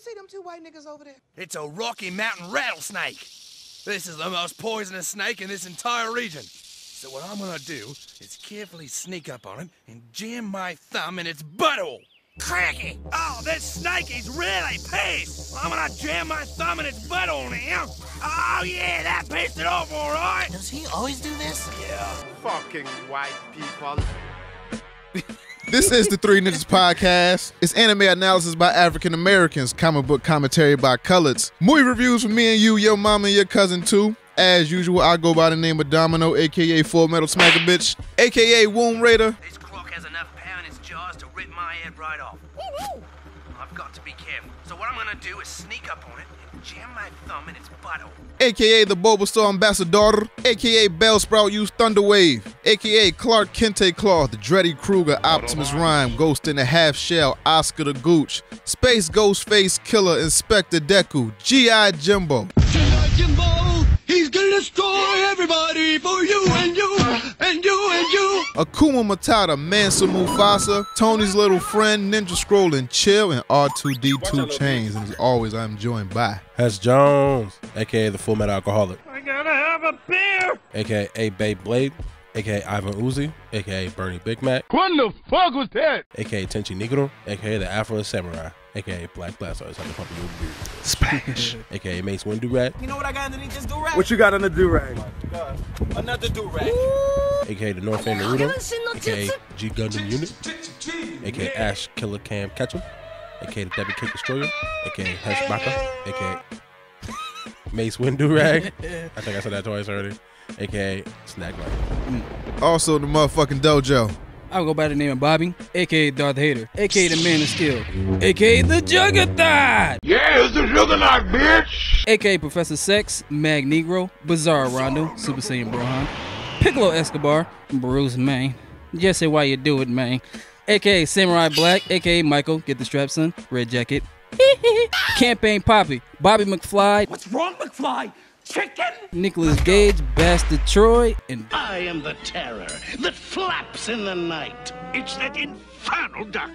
see them two white niggas over there? It's a Rocky Mountain rattlesnake. This is the most poisonous snake in this entire region. So what I'm gonna do is carefully sneak up on it and jam my thumb in its butthole. Cracky! Oh, this snake is really pissed! I'm gonna jam my thumb in its butthole now. Oh yeah, that pissed it off all right! Does he always do this? Yeah. Fucking white people. This is the Three Ninjas Podcast. It's anime analysis by African Americans, comic book commentary by coloreds, movie reviews for me and you, your mama and your cousin too. As usual, I go by the name of Domino, aka Full Metal Smacker Bitch, aka Womb Raider. This croc has enough power in its jaws to rip my head right off. Woo-woo. I've got to be careful. So what I'm gonna do is sneak up on it and jam my thumb in its butthole. AKA the Bulbasaur Ambassador, AKA Bellsprout Use Thunderwave, AKA Clark Kente Claw, the Dreddy Kruger, Optimus Rhyme, Ghost in the Half Shell, Oscar the Gooch, Space Ghostface Killer, Inspector Deku, G.I. Jimbo. G.I. Jimbo, he's gonna destroy everybody for you and you and you and you. Akuma Matata, Mansa Mufasa, Tony's little friend, Ninja Scroll and Chill, and R2D2 Chains. And as always, I'm joined by Hess Jones, aka the Full Metal Alcoholic. I gotta have a beer! AKA Babe Blade, aka Ivan Uzi, aka Bernie Big Mac. What the fuck was that? AKA Tenchi Nigoro, aka the Afro Samurai, aka Black Blast Artist, like the puppy Splash, AKA Mace Windu Rat, You know what I got underneath this do-rag? What you got on the do-rag? Another do-rag. AKA the North End Naruto, AKA G Gundam Unit, AKA Ash Killer Cam Ketchum, AKA the Debbie Cake Destroyer, AKA Hesh Baka, AKA Mace Windu Rag. I think I said that twice already. AKA Snack Light. also the motherfucking dojo. I'll go by the name of Bobby, a.k.a. Darth Hater, a.k.a. the Man of Steel, a.k.a. the Juggerthought, Yeah, it's the Juggernaut, bitch. a.k.a. Professor Sex, Mag Negro, Bizarre Rondo, Super Saiyan Brohan, Piccolo Escobar, Bruce Main, just say why you do it, man, a.k.a. Samurai Black, a.k.a. Michael, get the strap, son, Red Jacket, Campaign Poppy, Bobby McFly, What's wrong, McFly? Chicken? Nicholas Gage, Bastard Troy, and I am the terror that flaps in the night. It's that infernal duck.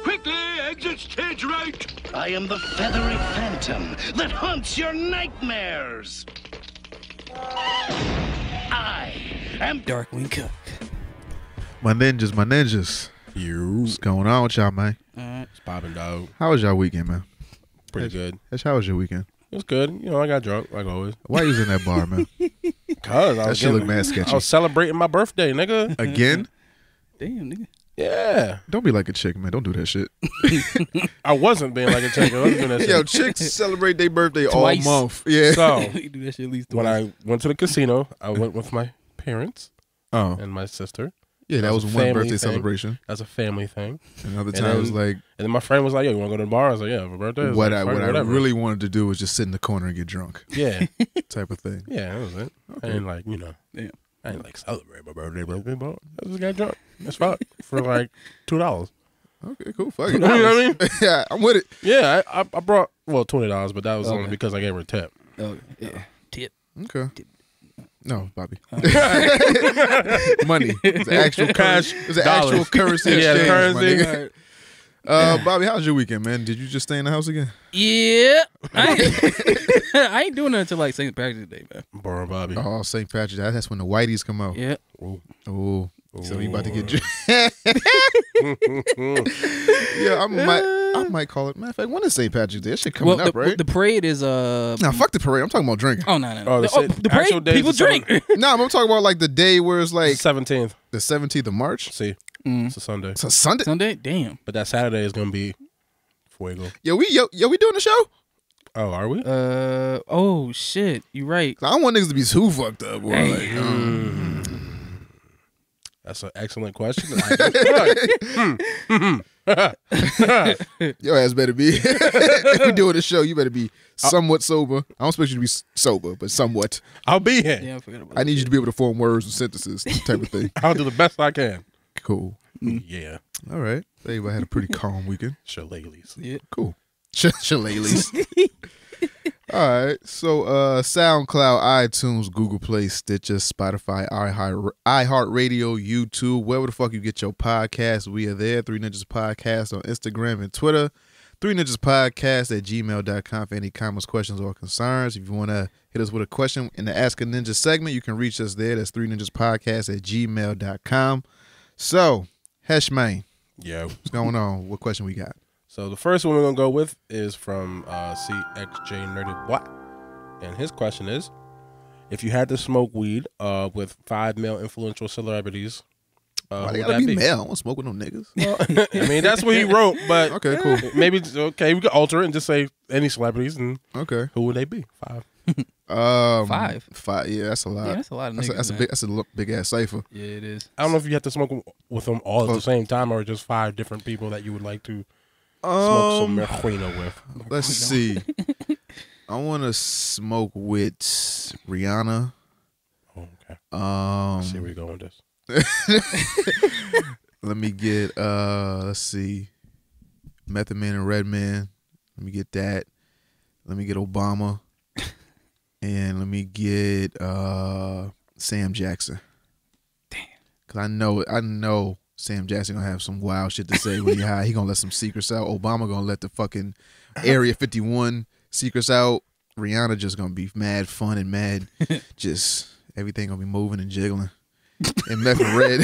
Quickly, exit stage right. I am the feathery phantom that haunts your nightmares. I am Darkwing Cook. My ninjas. What's going on with y'all, man? It's poppin', dog. How was y'all weekend, man? Pretty good. How was your weekend? It was good. You know, I got drunk, like always. Why you was in that bar, man? Cause That shit look mad sketchy. I was celebrating my birthday, nigga. Again? Damn, nigga. Yeah. Don't be like a chick, man. Don't do that shit. I wasn't being like a chick. I wasn't doing that shit. Yo, chicks celebrate their birthday Twice. all month. Yeah. So, You do that shit at least when twice. I went to the casino, I went with my parents Oh, and my sister. yeah, that was a one family birthday thing. celebration. That's a family thing. Another And time it was then- like, And then my friend was like, yo, you want to go to the bar? I was like, yeah, for birthday. It's what like, I fine, what I whatever. really wanted to do was just sit in the corner and get drunk, Yeah. type of thing. Yeah, that was it. I didn't like, you know. Damn. I didn't like celebrate my birthday, but I just got drunk. That's fine. For like $2. Okay, cool. Fuck You it. know what I mean? Yeah, I'm with it. Yeah, I brought, well, $20, but that was only Okay. because I gave her a tip. Oh, yeah. Tip. Okay. No, Bobby. Money. It's actual Cash, currency. It's an actual dollars. currency Yeah, the exchange, my currency. nigga. Bobby, how was your weekend, man? Did you just stay in the house again? Yeah. I ain't doing that until like St. Patrick's Day, man. Borrow Bobby. Oh, St. Patrick's Day. That's when the whiteys come out. Yeah. Oh, so you about to get yeah, I might call it. Matter of fact, when is St. Patrick's Day? That shit coming Well, up, right? the parade is Nah, fuck the parade. I'm talking about drinking. Oh no. Oh, the actual parade. day is People the drink. Nah, I'm talking about like the day where it's like 17th. the 17th of March. See, it's a Sunday. It's a Sunday. Sunday. Damn. But that Saturday is going to be Fuego. Yo, we doing the show? Oh, are we? Oh shit. You right. I don't want niggas to be too fucked up. Boy. Like, That's an excellent question. your ass better be. If we doing the show, you better be somewhat sober. I don't expect you to be sober, but somewhat. I'll be here. Yeah, I forgot about I need you to be able to form words and sentences, type of thing. I'll do the best I can. Cool. Yeah. All right. Everybody had a pretty calm weekend. Shillelaghs. Yeah. Cool. Shillelaghs. All right. So SoundCloud, iTunes, Google Play, Stitcher, Spotify, iHeartRadio, YouTube, wherever the fuck you get your podcasts, we are there. Three Ninjas Podcast on Instagram and Twitter. 3ninjaspodcast@gmail.com for any comments, questions, or concerns. If you want to hit us with a question in the Ask a Ninja segment, you can reach us there. That's 3ninjaspodcast@gmail.com. So, Heshman, Yo. what's going on? What question we got? So the first one we're going to go with is from CXJ Nerdy Black. And his question is, if you had to smoke weed with 5 male influential celebrities, Why who they would gotta that be be? male? I don't smoke with no niggas. Well, I mean, that's what he wrote, but Okay, cool. maybe, okay, we could alter it and just say any celebrities, and Okay. who would they be? 5. 5? 5, yeah, that's a lot. Yeah, that's a lot of niggas. That's a big ass cipher. Yeah, it is. I don't know if you have to smoke with them all at the same time or just 5 different people that you would like to smoke some marijuana with. Let's see. I want to smoke with Rihanna. Oh, okay. See where you going with this. Let me get let's see, Method Man and Redman. Let me get that. Let me get Obama, and let me get Sam Jackson. Damn, cause I know Sam Jackson gonna have some wild shit to say when he high. He gonna let some secrets out. Obama gonna let the fucking Area 51 secrets out. Rihanna just gonna be mad fun and mad, just everything gonna be moving and jiggling. And Meth and Red,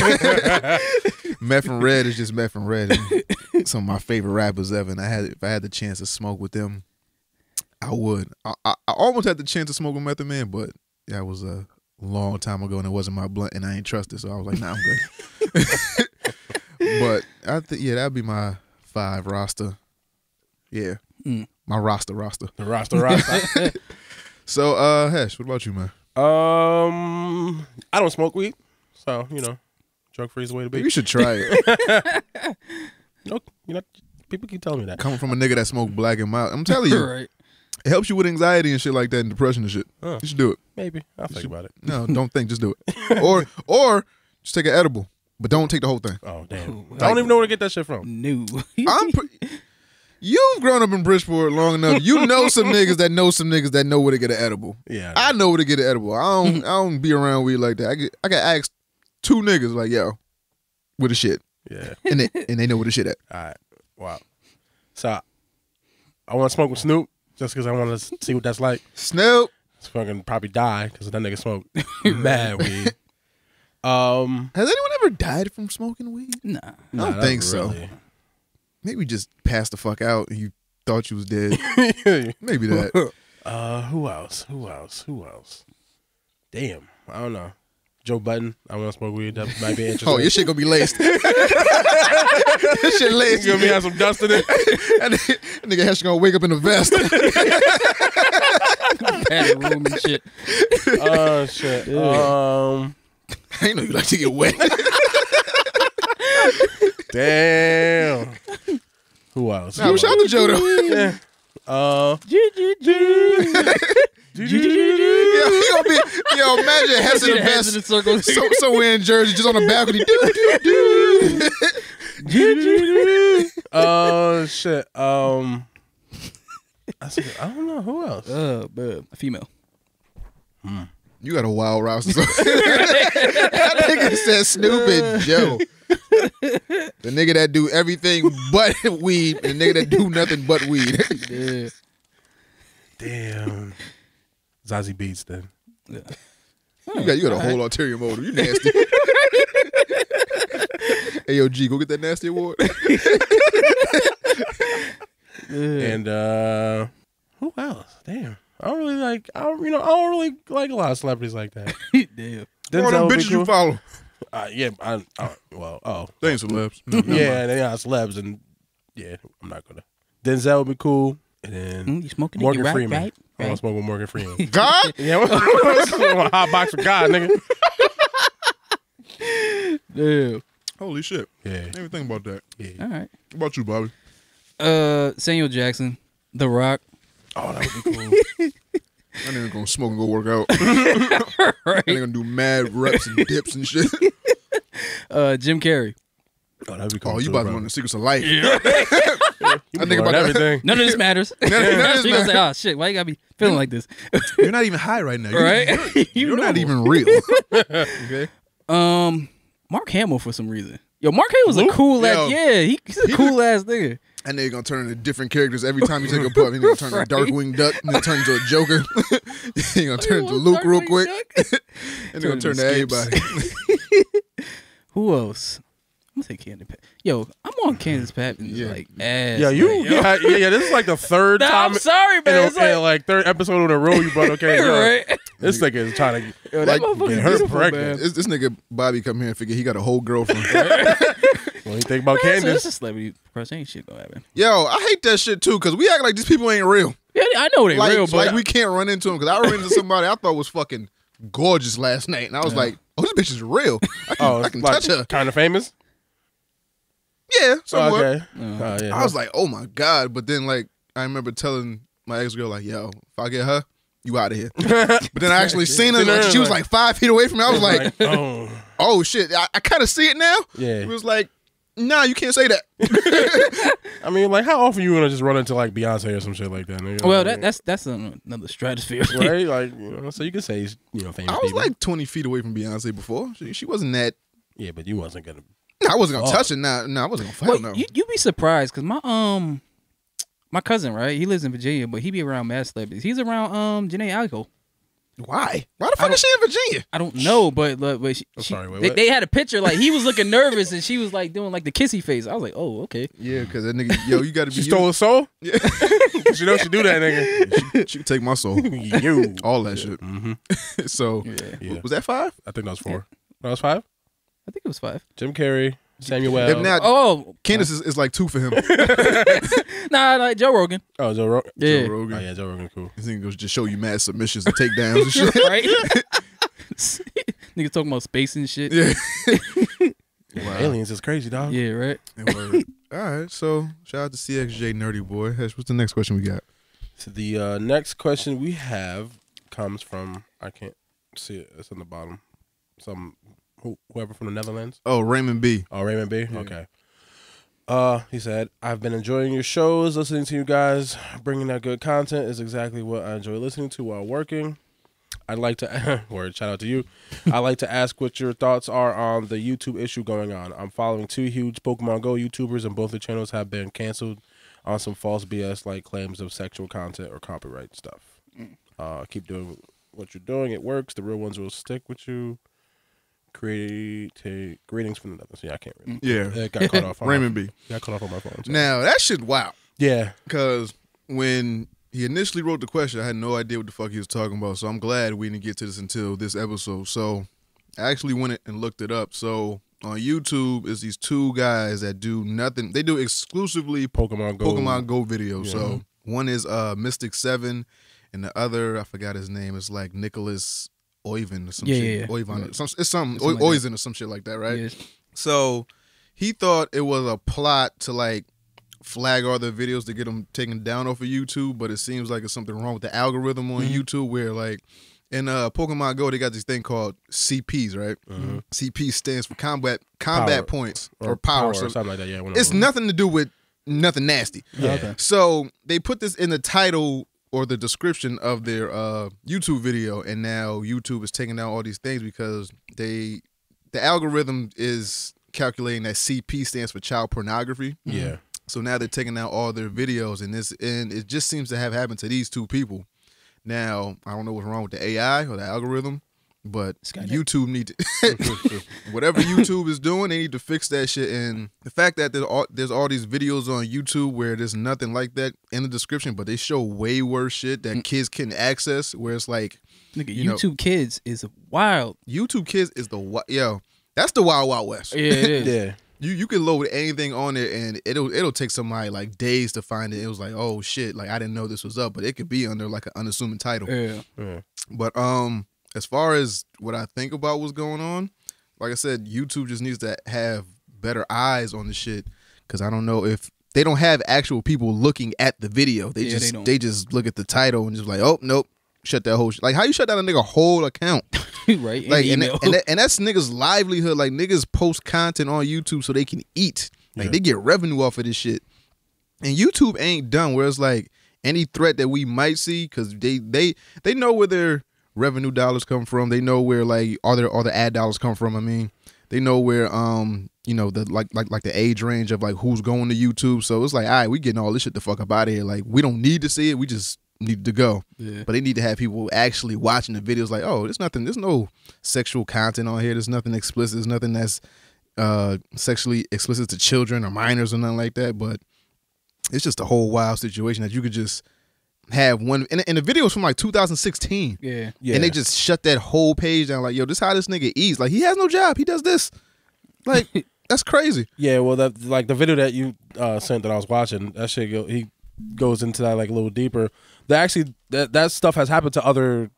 Meth and Red is just Meth and Red. And some of my favorite rappers ever. And if I had the chance to smoke with them, I would. I almost had the chance to smoke with Method Man, but that was a long time ago, and it wasn't my blunt, and I ain't trusted, so I was like, nah, I'm good. But I think that'd be my 5 roster. Yeah, my roster. The roster. So, Hesh, what about you, man? I don't smoke weed, so drug free is the way to be. You should try it. People keep telling me that. Coming from a nigga that smoked black and mild, I'm telling you, Right. it helps you with anxiety and shit like that, and depression and shit. You should do it. Maybe I'll think about it. No, don't think, just do it. Or just take an edible, but don't take the whole thing. Oh damn! I don't even know where to get that shit from. No. You've grown up in Bridgeport long enough. You know some niggas that know some niggas that know where to get an edible. Yeah, I know where to get an edible. I don't be around weed like that. I got asked 2 niggas like, yo, where the shit? Yeah, and they know where the shit at. All right. Wow. So I want to smoke with Snoop just because I want to see what that's like. Snoop. It's fucking probably die because that nigga smoked mad weed. Has anyone ever died from smoking weed? Nah. I don't think so. Maybe just passed the fuck out and you thought you was dead. Maybe that. Who else? Damn, I don't know. Joe Budden. I want to smoke weed. That might be interesting. Oh, your shit gonna be laced. This shit laced. You gonna be have some dust in it. And nigga Hesh gonna wake up in a vest. Padded room and shit. Oh shit. I ain't know you like to get wet. Damn. Who else? Nah, shout out to Joe though. Yeah. Yo, imagine Hess in the vest, somewhere in Jersey, just on the balcony. Oh shit. I don't know who else. A female. You got a wild roster. That nigga said Snoop and Joe. The nigga that do everything but weed, and the nigga that do nothing but weed. Yeah. Damn. Zazie Beetz then. Yeah. You got a whole ulterior motive. You nasty. Hey, yo, G, go get that nasty award. And who else? Damn. I don't really like a lot of celebrities like that. Damn. All them bitches you follow. Yeah, They ain't celebs. yeah, they are celebs, and yeah, I'm not gonna. Denzel would be cool, and then You smoking Morgan it, Freeman. right? I want to smoke with Morgan Freeman. God? Yeah, I want a hot box with God, nigga. Damn. Holy shit. Yeah. I didn't even think about that. Yeah. All right. What about you, Bobby? Samuel Jackson, The Rock. Oh, that would be cool. That nigga gonna smoke and go work out. Right. That nigga gonna do mad reps and dips and shit. Jim Carrey. Oh, that'd be cool. Oh, you too, about to bro. learn the secrets of life. You I think learn about everything. None of this matters. None of this You gonna say, matters. oh shit, why you gotta be feeling like this? You're not even high right now. Right? You're not even real. Okay. Mark Hamill for some reason. Yo, Mark Hamill was a cool ass. Yo. Yeah, he's a cool ass nigga. And then you're gonna turn into different characters every time you take a puff. You're gonna turn into a Darkwing Duck, and then turn into a Joker. You're gonna turn into Luke real quick. And they're gonna turn to everybody. Who else? I'm gonna say Candy Pat. Yo, I'm on Kansas Pat and like ass. Yeah, this is like the third time. I'm sorry, man. It's like third episode in a row you brought okay. Right. This nigga is trying to that motherfucker get her beautiful, pregnant. man. This nigga Bobby come here and figure he got a whole girlfriend. When you think about So Candace, this is celebrity crush. Ain't shit gonna happen. Yo, I hate that shit too, because we act like these people ain't real. Yeah, I know they Like, real, but like we can't run into them, because I ran into somebody I thought was fucking gorgeous last night, and I was like, oh, this bitch is real. I can touch her. Kind of famous. Yeah, somewhat. Okay. Yeah. I was like, oh my God. But then, like, I remember telling my ex-girl, like, yo, if I get her, you out of here. But then I actually seen her. Like, she was like 5 feet away from me. I was like, oh shit. I kind of see it now. Yeah. It was like, nah, you can't say that. I mean, like, how often you gonna just run into like Beyonce or some shit like that? Nigga? well, Like, that's another stratosphere, right. Like, so you can say famous. I was people. like 20 feet away from Beyonce before. She wasn't that. Yeah, but you wasn't gonna. I wasn't gonna touch it. Nah, I wasn't gonna fight. Well, No. you be surprised because my cousin, right? He lives in Virginia, but he be around mad celebrities. He's around Janae Aiko. Why? Why the fuck is she in Virginia? I don't know, but sorry, wait, what? they had a picture like he was looking nervous and she was like doing like the kissy face. I was like, oh, okay. Yeah, because that nigga, yo, you gotta be. She stole a soul. Yeah, she know she do that, nigga. She could take my soul. You All that shit. Mm-hmm. So, Yeah. was that 5? I think that was 4. That was 5. I think it was 5. Jim Carrey, Samuel. If not, Oh, Candace is like 2 for him. nah, like Joe Rogan. Oh, Joe Rogan. Yeah. Joe Rogan. Oh yeah, Joe Rogan, cool. This nigga goes just show you mad submissions and takedowns and shit. Right? Nigga talking about space and shit. Yeah. Aliens is crazy, dog. Yeah, right. All right, so shout out to CXJ Nerdy Boy. Hesh, what's the next question we got? So the next question we have comes from, I can't see it. It's on the bottom. Whoever from the Netherlands. Oh, Raymond B. Oh, Raymond B. Yeah. Okay. He said, "I've been enjoying your shows. Listening to you guys bringing that good content is exactly what I enjoy listening to while working. I'd like to word shout out to you. I'd like to ask what your thoughts are on the YouTube issue going on. I'm following 2 huge Pokemon Go YouTubers, and both the channels have been canceled on some false BS like claims of sexual content or copyright stuff. Keep doing what you're doing. It works. The real ones will stick with you. Greetings from the Netherlands." Yeah, I can't read. Yeah. It got cut off. Raymond B. Got cut off on my phone. So. Now, that shit wow. Yeah. Because when he initially wrote the question, I had no idea what the fuck he was talking about. So I'm glad we didn't get to this until this episode. So I actually went and looked it up. So on YouTube is these 2 guys that do nothing. They do exclusively Pokemon Go videos. Yeah. So one is Mystic 7 and the other, I forgot his name, it's like Nicholas Oivan or some shit. Yeah. Oivan. It's some Oizen or some shit like that, right? Yes. So he thought it was a plot to like flag all the videos to get them taken down off of YouTube, but it seems like it's something wrong with the algorithm on YouTube where like in Pokemon Go they got this thing called CPs, right? CP stands for combat power. Points or power. So something like that. Yeah. It's nothing to do with nothing nasty. Yeah. Okay. So they put this in the title or the description of their YouTube video, and now YouTube is taking down all these things because the algorithm is calculating that CP stands for child pornography. Yeah. So now they're taking down all their videos, and it just seems to have happened to these 2 people. Now I don't know what's wrong with the AI or the algorithm, but YouTube need to whatever YouTube is doing, they need to fix that shit. And the fact that there's all these videos on YouTube where there's nothing like that in the description, but they show way worse shit that kids can access, where it's like, nigga, YouTube Kids is wild. YouTube Kids is that's the wild wild west. Yeah, it is. Yeah. You can load anything on it and it'll take somebody like days to find it. It was like, oh shit, like I didn't know this was up, but it could be under like an unassuming title. Yeah. But as far as what I think about what's going on, like I said, YouTube just needs to have better eyes on the shit, because I don't know if they don't have actual people looking at the video. They just look at the title and just like, oh nope, shut that whole shit. Like how you shut down a nigga whole account? Right. Like and that's niggas' livelihood. Like niggas post content on YouTube so they can eat. Like they get revenue off of this shit. And YouTube ain't done where it's like any threat that we might see, because they know where their revenue dollars come from. They know where like all their ad dollars come from. I mean, They know where you know, the like the age range of like who's going to YouTube. So it's like, all right, we getting all this shit the fuck up out of here. Like we don't need to see it. We just need to go. Yeah. But they need to have people actually watching the videos. Like, oh, there's no sexual content on here. There's nothing explicit. There's nothing that's sexually explicit to children or minors or nothing like that. But it's just a whole wild situation that you could just have one. And the video was from like 2016. Yeah. And they just shut that whole page down. Like, yo, this how this nigga eats. Like, he has no job. He does this. Like, that's crazy. Yeah, well, that like the video that you sent that I was watching, that shit he goes into that like a little deeper. That stuff has happened to other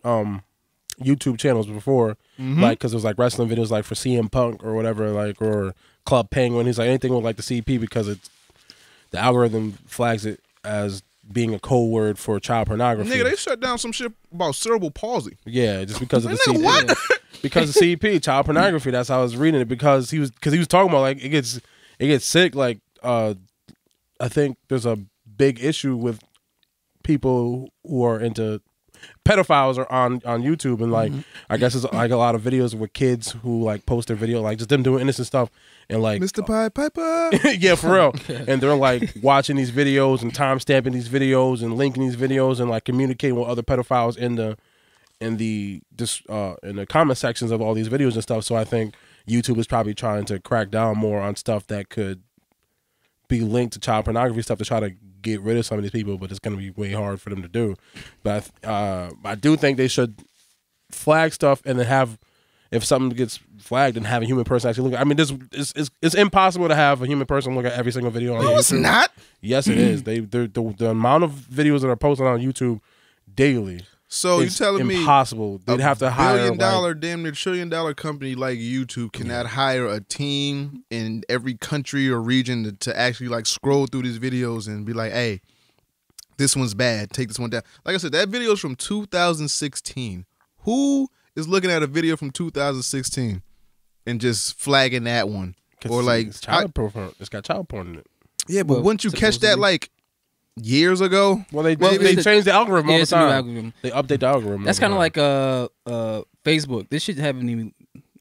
YouTube channels before, like because it was like wrestling videos like for CM Punk or whatever, like or Club Penguin. He's like anything with like the CP because the algorithm flags it as being a code word for child pornography. Nigga, they shut down some shit about cerebral palsy. Yeah, just because of the Nigga, CP. what? Because of CP, child pornography. That's how I was reading it because he was talking about like it gets sick. Like I think there's a big issue with people who are into pedophiles are on YouTube and like I guess it's like a lot of videos with kids who like post their video like just them doing innocent stuff and like Mr. Pied Piper. yeah, for real. And they're like watching these videos and time stamping these videos and linking these videos and like communicating with other pedophiles in the comment sections of all these videos and stuff. So I think YouTube is probably trying to crack down more on stuff that could be linked to child pornography stuff to try to get rid of some of these people, but it's going to be way hard for them to do. But I do think they should flag stuff and then have, if something gets flagged, and have a human person actually look at. I mean, it's impossible to have a human person look at every single video on YouTube. No, it's not. Yes, it is. The amount of videos that are posted on YouTube daily. So you telling me impossible? They'd have to hire $1 billion, damn near $1 trillion company like YouTube cannot hire a team in every country or region to actually like scroll through these videos and be like, hey, this one's bad. Take this one down. Like I said, that video is from 2016. Who is looking at a video from 2016 and just flagging that one? Or like it's child porn. It's got child porn in it. Yeah, but wouldn't you catch that like years ago? Well, they change the algorithm all the time. Algorithm. They update the algorithm. That's kind of like Facebook. This shit haven't even.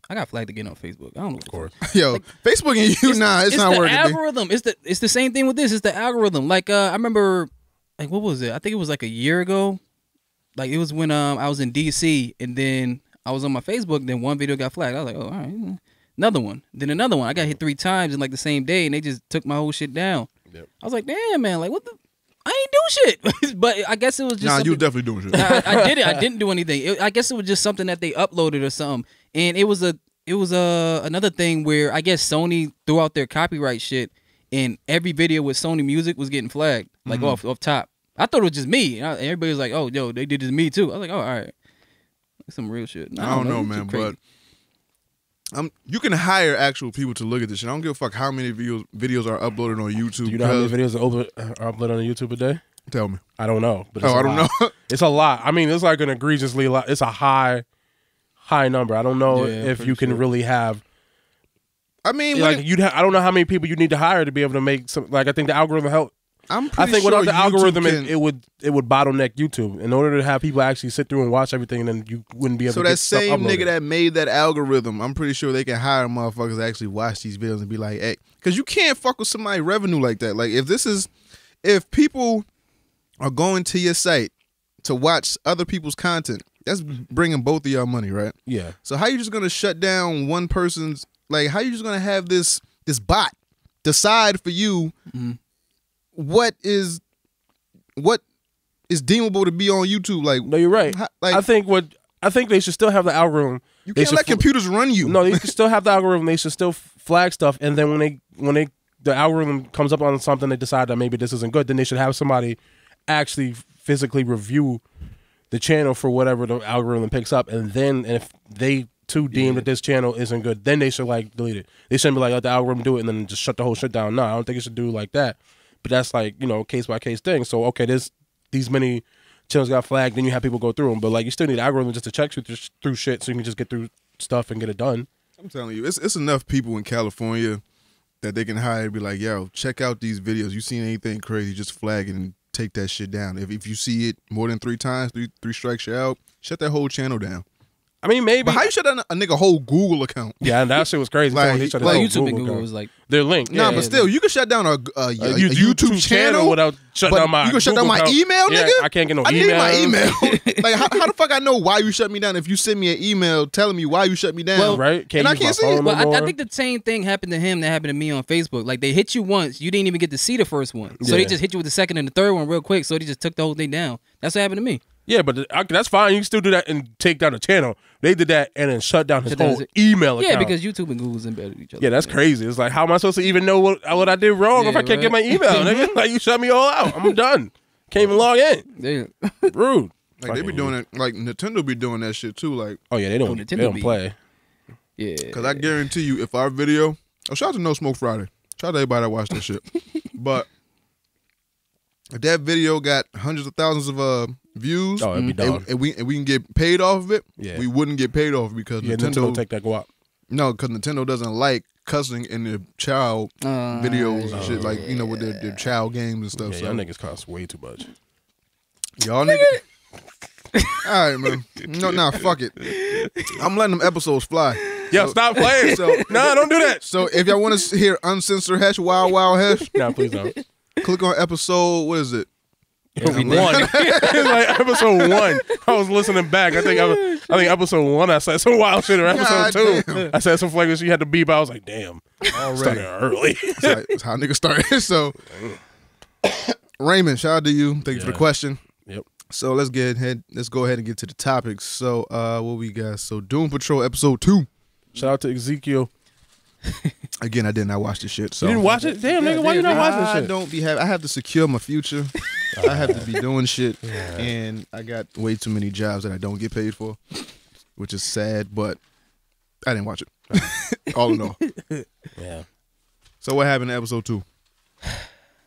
I got flagged again on Facebook. I don't know. Of course. Yo, like, Facebook and you, it's not working. It's the algorithm. It's the same thing with this. It's the algorithm. Like I remember, like what was it? I think it was like a year ago. Like it was when I was in DC and then I was on my Facebook. Then one video got flagged. I was like, oh, all right, another one. Then another one. I got hit 3 times in like the same day, and they just took my whole shit down. Yep. I was like, damn, man, like what the. I ain't doing shit, but I guess it was just. Nah, you were definitely doing shit. I did it. I didn't do anything. I guess it was just something that they uploaded or something, and it was another thing where I guess Sony threw out their copyright shit, and every video with Sony music was getting flagged like off top. I thought it was just me. And everybody was like, "Oh, yo, they did this to me too." I was like, "Oh, all right, that's some real shit." I don't know, man, but you can hire actual people to look at this shit. I don't give a fuck how many videos are uploaded on YouTube. Do you know how many videos are uploaded on YouTube a day? Tell me. I don't know. But it's I don't know. It's a lot. I mean, it's like an egregiously lot. It's a high number. I don't know if you can really have. I mean, like I don't know how many people you need to hire to be able to make some. Like I think the algorithm help. I think without the algorithm, it would bottleneck YouTube. In order to have people actually sit through and watch everything, and then you wouldn't be able to get stuff uploaded. So that same nigga that made that algorithm, I'm pretty sure they can hire motherfuckers to actually watch these videos and be like, hey, because you can't fuck with somebody's revenue like that. Like if people are going to your site to watch other people's content, that's bringing both of y'all money, right? Yeah. So how you just gonna shut down one person's? Like how you just gonna have this bot decide for you? What is deemable to be on YouTube? Like, no, you're right. I think they should still have the algorithm. You can't let computers run you. No, they should still have the algorithm. They should still flag stuff, and then when the algorithm comes up on something, they decide that maybe this isn't good. Then they should have somebody actually physically review the channel for whatever the algorithm picks up, and then if they too deem that this channel isn't good, then they should like delete it. They shouldn't be like, let the algorithm do it and then just shut the whole shit down. No, I don't think it should do like that. But that's like, case by case thing. So okay, these many channels got flagged, then you have people go through them. But like, you still need algorithms just to check through shit, so you can just get through stuff and get it done. I'm telling you, it's enough people in California that they can hire and be like, yo, check out these videos. You seen anything crazy, just flag it and take that shit down. If you see it more than 3 times, three strikes you out, shut that whole channel down. I mean, maybe. But how you shut down a nigga whole Google account? Yeah, and that shit was crazy. Like, They shut like down YouTube and Google account. was like They're linked. Nah, but still, you can shut down a YouTube channel without shutting but down my. you can shut Google down my account. email, Yeah, nigga. I can't get no I email. need my email. Like, how the fuck I know why you shut me down if you send me an email telling me why you shut me down? Well, right? And I use my can't see phone it. no Well, I more. think the same thing happened to him that happened to me on Facebook. Like, they hit you once, you didn't even get to see the first one. So they Yeah. just hit you with the second and the third one real quick, so they just took the whole thing down. That's what happened to me. Yeah, but that's fine. You can still do that and take down the channel. They did that and then shut down his Shut down whole his- email account. Yeah, because YouTube and Google's embedded with each other. Yeah, that's crazy. It's like, how am I supposed to even know what I did wrong if Yeah, I can't get right. my email, nigga? Like, you shut me all out. I'm done. Can't even log in. Yeah. Rude. Like they be doing it. Like Nintendo be doing that shit too. Like, Oh, yeah, they don't Nintendo play. Yeah. cause I guarantee you, if our video, shout out to No Smoke Friday. Shout out to everybody that watched that shit. But if that video got hundreds of thousands of views, Oh, it'd be done. and we can get paid off of it, Yeah. we wouldn't get paid off because Yeah, Nintendo take that go up. No, because Nintendo doesn't like cussing in their child videos and shit, like, you know, with their child games and stuff. Yeah, so y'all niggas cost way too much. y'all niggas. All right, man. No, nah, fuck it. I'm letting them episodes fly. Yo, stop playing. So No, don't do that. so if y'all want to hear uncensored hash, wild hash, No, please don't. click on episode. What is it? One. It's like episode 1. I was listening back. I think episode 1 I said some wild shit. Or episode God 2 damn. I said some flagrant shit you had to beep. I was like, damn. Already. Started early. That's how niggas started. So Raymond, shout out to you. Thank you for the Yeah. question. Yep. So let's go ahead and get to the topics. So what we got? So Doom Patrol episode 2. Shout out to Ezekiel. Again, I did not watch this shit. So You didn't watch it? Damn, nigga, why you not watching this I shit? don't be I have to secure my future. I have to be doing shit, and I got way too many jobs that I don't get paid for, which is sad. But I didn't watch it. All in all. Yeah. So what happened in episode 2?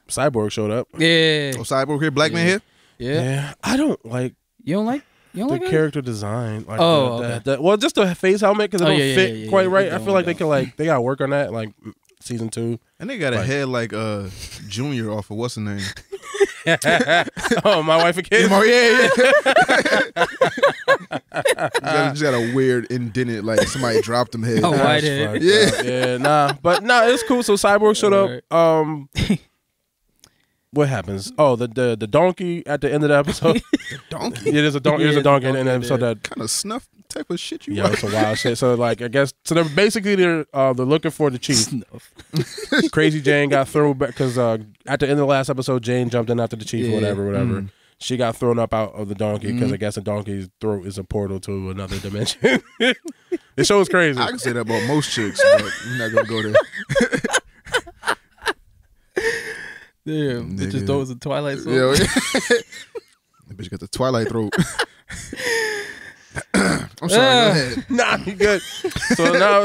Cyborg showed up. Yeah. Oh, Cyborg here, black man here. Yeah. Yeah. I don't like You don't like the it? character design. Like Oh, well, just the face helmet because it Oh, don't yeah, fit yeah, quite yeah, right. they I feel like they gotta work on that. Like season 2. And they got a Right. head like Junior off of what's the name? Oh, my wife and kids. Oh yeah. Just got a weird indented, like somebody dropped him head. Oh, That's white head. fucked Yeah. up. Yeah, nah. But nah, it's cool. So Cyborg showed up. What happens? Oh, the donkey at the end of the episode. Donkey. Yeah, there's a donkey. There's a donkey in the episode that. Kind of snuff type of shit you Yeah, watch. it's a wild shit. So like, I guess so. They're basically they're looking for the chief. Crazy Jane got thrown back because at the end of the last episode, Jane jumped in after the chief or whatever. She got thrown up out of the donkey because I guess a donkey's throat is a portal to another dimension. The show is crazy. I can say that about most chicks, but we're not gonna go there. Damn. It Nigga. just thought it was a Twilight Zone. Yeah, that bitch got the Twilight throat. I'm sorry. Go ahead. Nah, you good.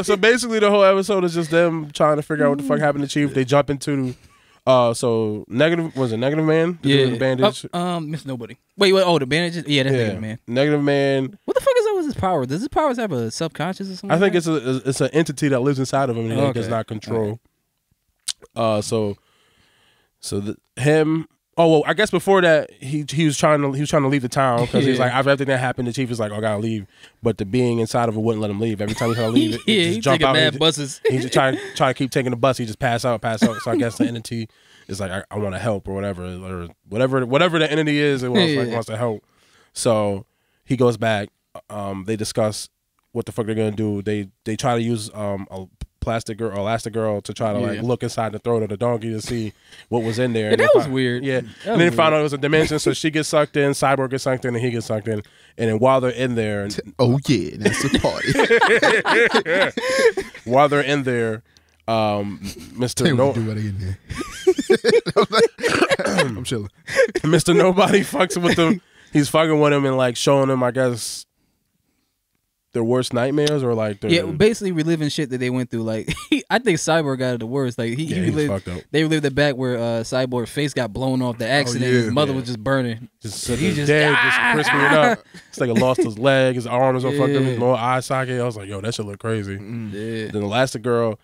So basically the whole episode is just them trying to figure out what the fuck happened to Chief. They jump into so Negative Man? The dude with the bandage. Miss Nobody. Wait, oh, the bandages? Yeah, that's Negative Man. Negative Man. What the fuck is up with his power? Does his powers have a subconscious or something? I think like that? it's an entity that lives inside of him and he Okay. does not control. Him. Oh well, I guess before that he was trying to leave the town because he's like after everything that happened, the chief is like, "Oh, I gotta leave," but the being inside of it wouldn't let him leave. Every time he tried to leave, it Yeah, just he jump taking out. mad buses. He just try to keep taking the bus. He just pass out. So I guess the entity is like, I want to help or whatever the entity is. It wants to help. So he goes back. They discuss what the fuck they're gonna do. They try to use a plastic girl or elastic girl to try to like look inside the throat of the donkey to see what was in there. Yeah, that was weird. Yeah, That and then was found out it was a dimension. So she gets sucked in, Cyborg gets sucked in, and he gets sucked in. And then while they're in there, Oh yeah, that's a party. while they're in there, Mr. They No, would do that again. I'm chilling. Mr. Nobody fucks with them. He's fucking with him and like showing him, I guess, their worst nightmares or like their, basically reliving shit that they went through. Like I think Cyborg got it the worst. Like he he's relived, fucked up. they relived the back where Cyborg's face got blown off the accident. yeah. His mother was just burning. Just he just dead, just crisping up. It's like he lost his leg, his arm was all fucked up, his Yeah. lower eye socket. I was like, yo, that shit look crazy. Yeah. Then Elastic Girl,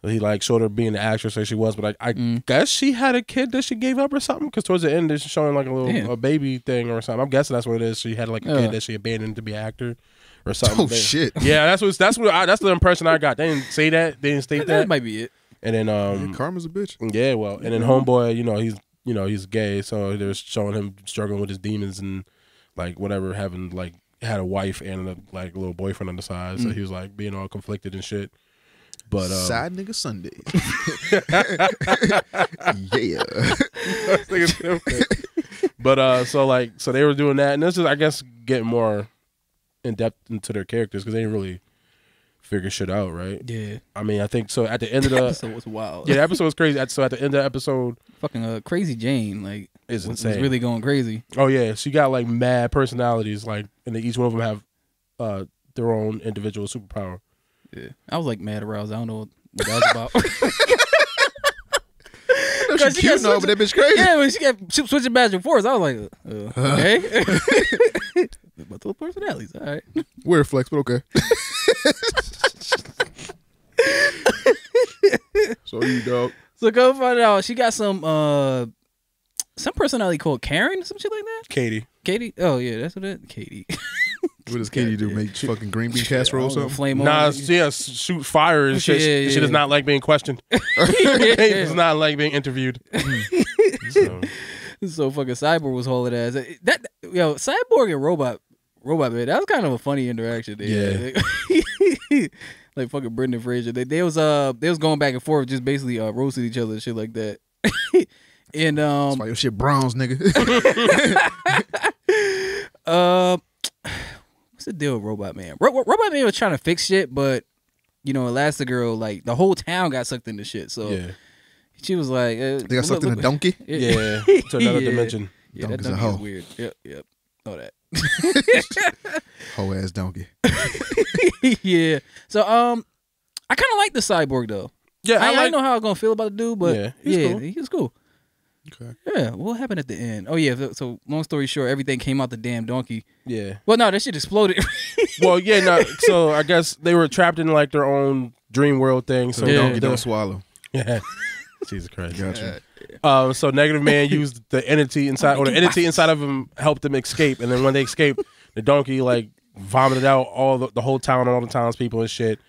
He like showed her being the actress that she was, but I guess she had a kid that she gave up or something. Because towards the end, they're showing like a baby thing or something. I'm guessing that's what it is. She had like a kid that she abandoned to be an actor or something. Oh shit! Yeah, that's the impression I got. They didn't say that. They didn't state that. That might be it. And then karma's a bitch. Yeah, well, and then homeboy, he's gay, so they were showing him struggling with his demons and like whatever, having like had a wife and a little boyfriend on the side, so he was like being all conflicted and shit. But side nigga Sunday. Yeah. But so they were doing that, and this is, I guess, getting more in depth into their characters because they didn't really figure shit out, right? Yeah. I mean, I think so. At the end of the episode was wild. Yeah, the episode was crazy. So at the end of the episode, fucking Crazy Jane, like, is was insane. really going crazy. Oh yeah, she got like mad personalities, like, and each one of them have their own individual superpower. Yeah, I was like mad aroused. I don't know what that was about. She cute, no, but that bitch crazy. Yeah, when she kept switching back and forth, I was like, okay. But those personalities, all right. Weird flex, but okay. So you dog. So go find out. She got some personality called Karen, some shit like that. Katie. Oh yeah, that's what it. Katie. What does Katie do? Make fucking green bean casserole or something? Flame on. Nah, she shoot fire and shit. Yeah. She does not like being questioned. She does not like being interviewed. So fucking Cyborg was holding ass. Cyborg and Robot man, that was kind of a funny interaction. Yeah. Like fucking Brendan Fraser. They was going back and forth, just basically roasting each other and shit like that. And that's why your shit bronze, nigga. What's the deal with Robot Man? Robot Man was trying to fix shit, but Elastigirl, like the whole town got sucked into shit. So she was like, they got sucked in a donkey. Yeah, to another dimension. Yeah, Donkey's that a donkey hoe. is weird. Yep. Know that. Hoe ass donkey. Yeah. So I kind of like the Cyborg though. Yeah, I don't know how I'm gonna feel about the dude, but he's cool. Okay. Yeah, what happened at the end? Oh yeah, so long story short, everything came out the damn donkey. Yeah. Well, no, that shit exploded. Well, yeah, no. So I guess they were trapped in like their own dream world thing. So the donkey don't swallow. Yeah. Jesus Christ. Gotcha. So Negative Man used the entity inside, or the entity inside of him helped them escape. And then when they escaped, the donkey like vomited out all the whole town and all the townspeople and shit.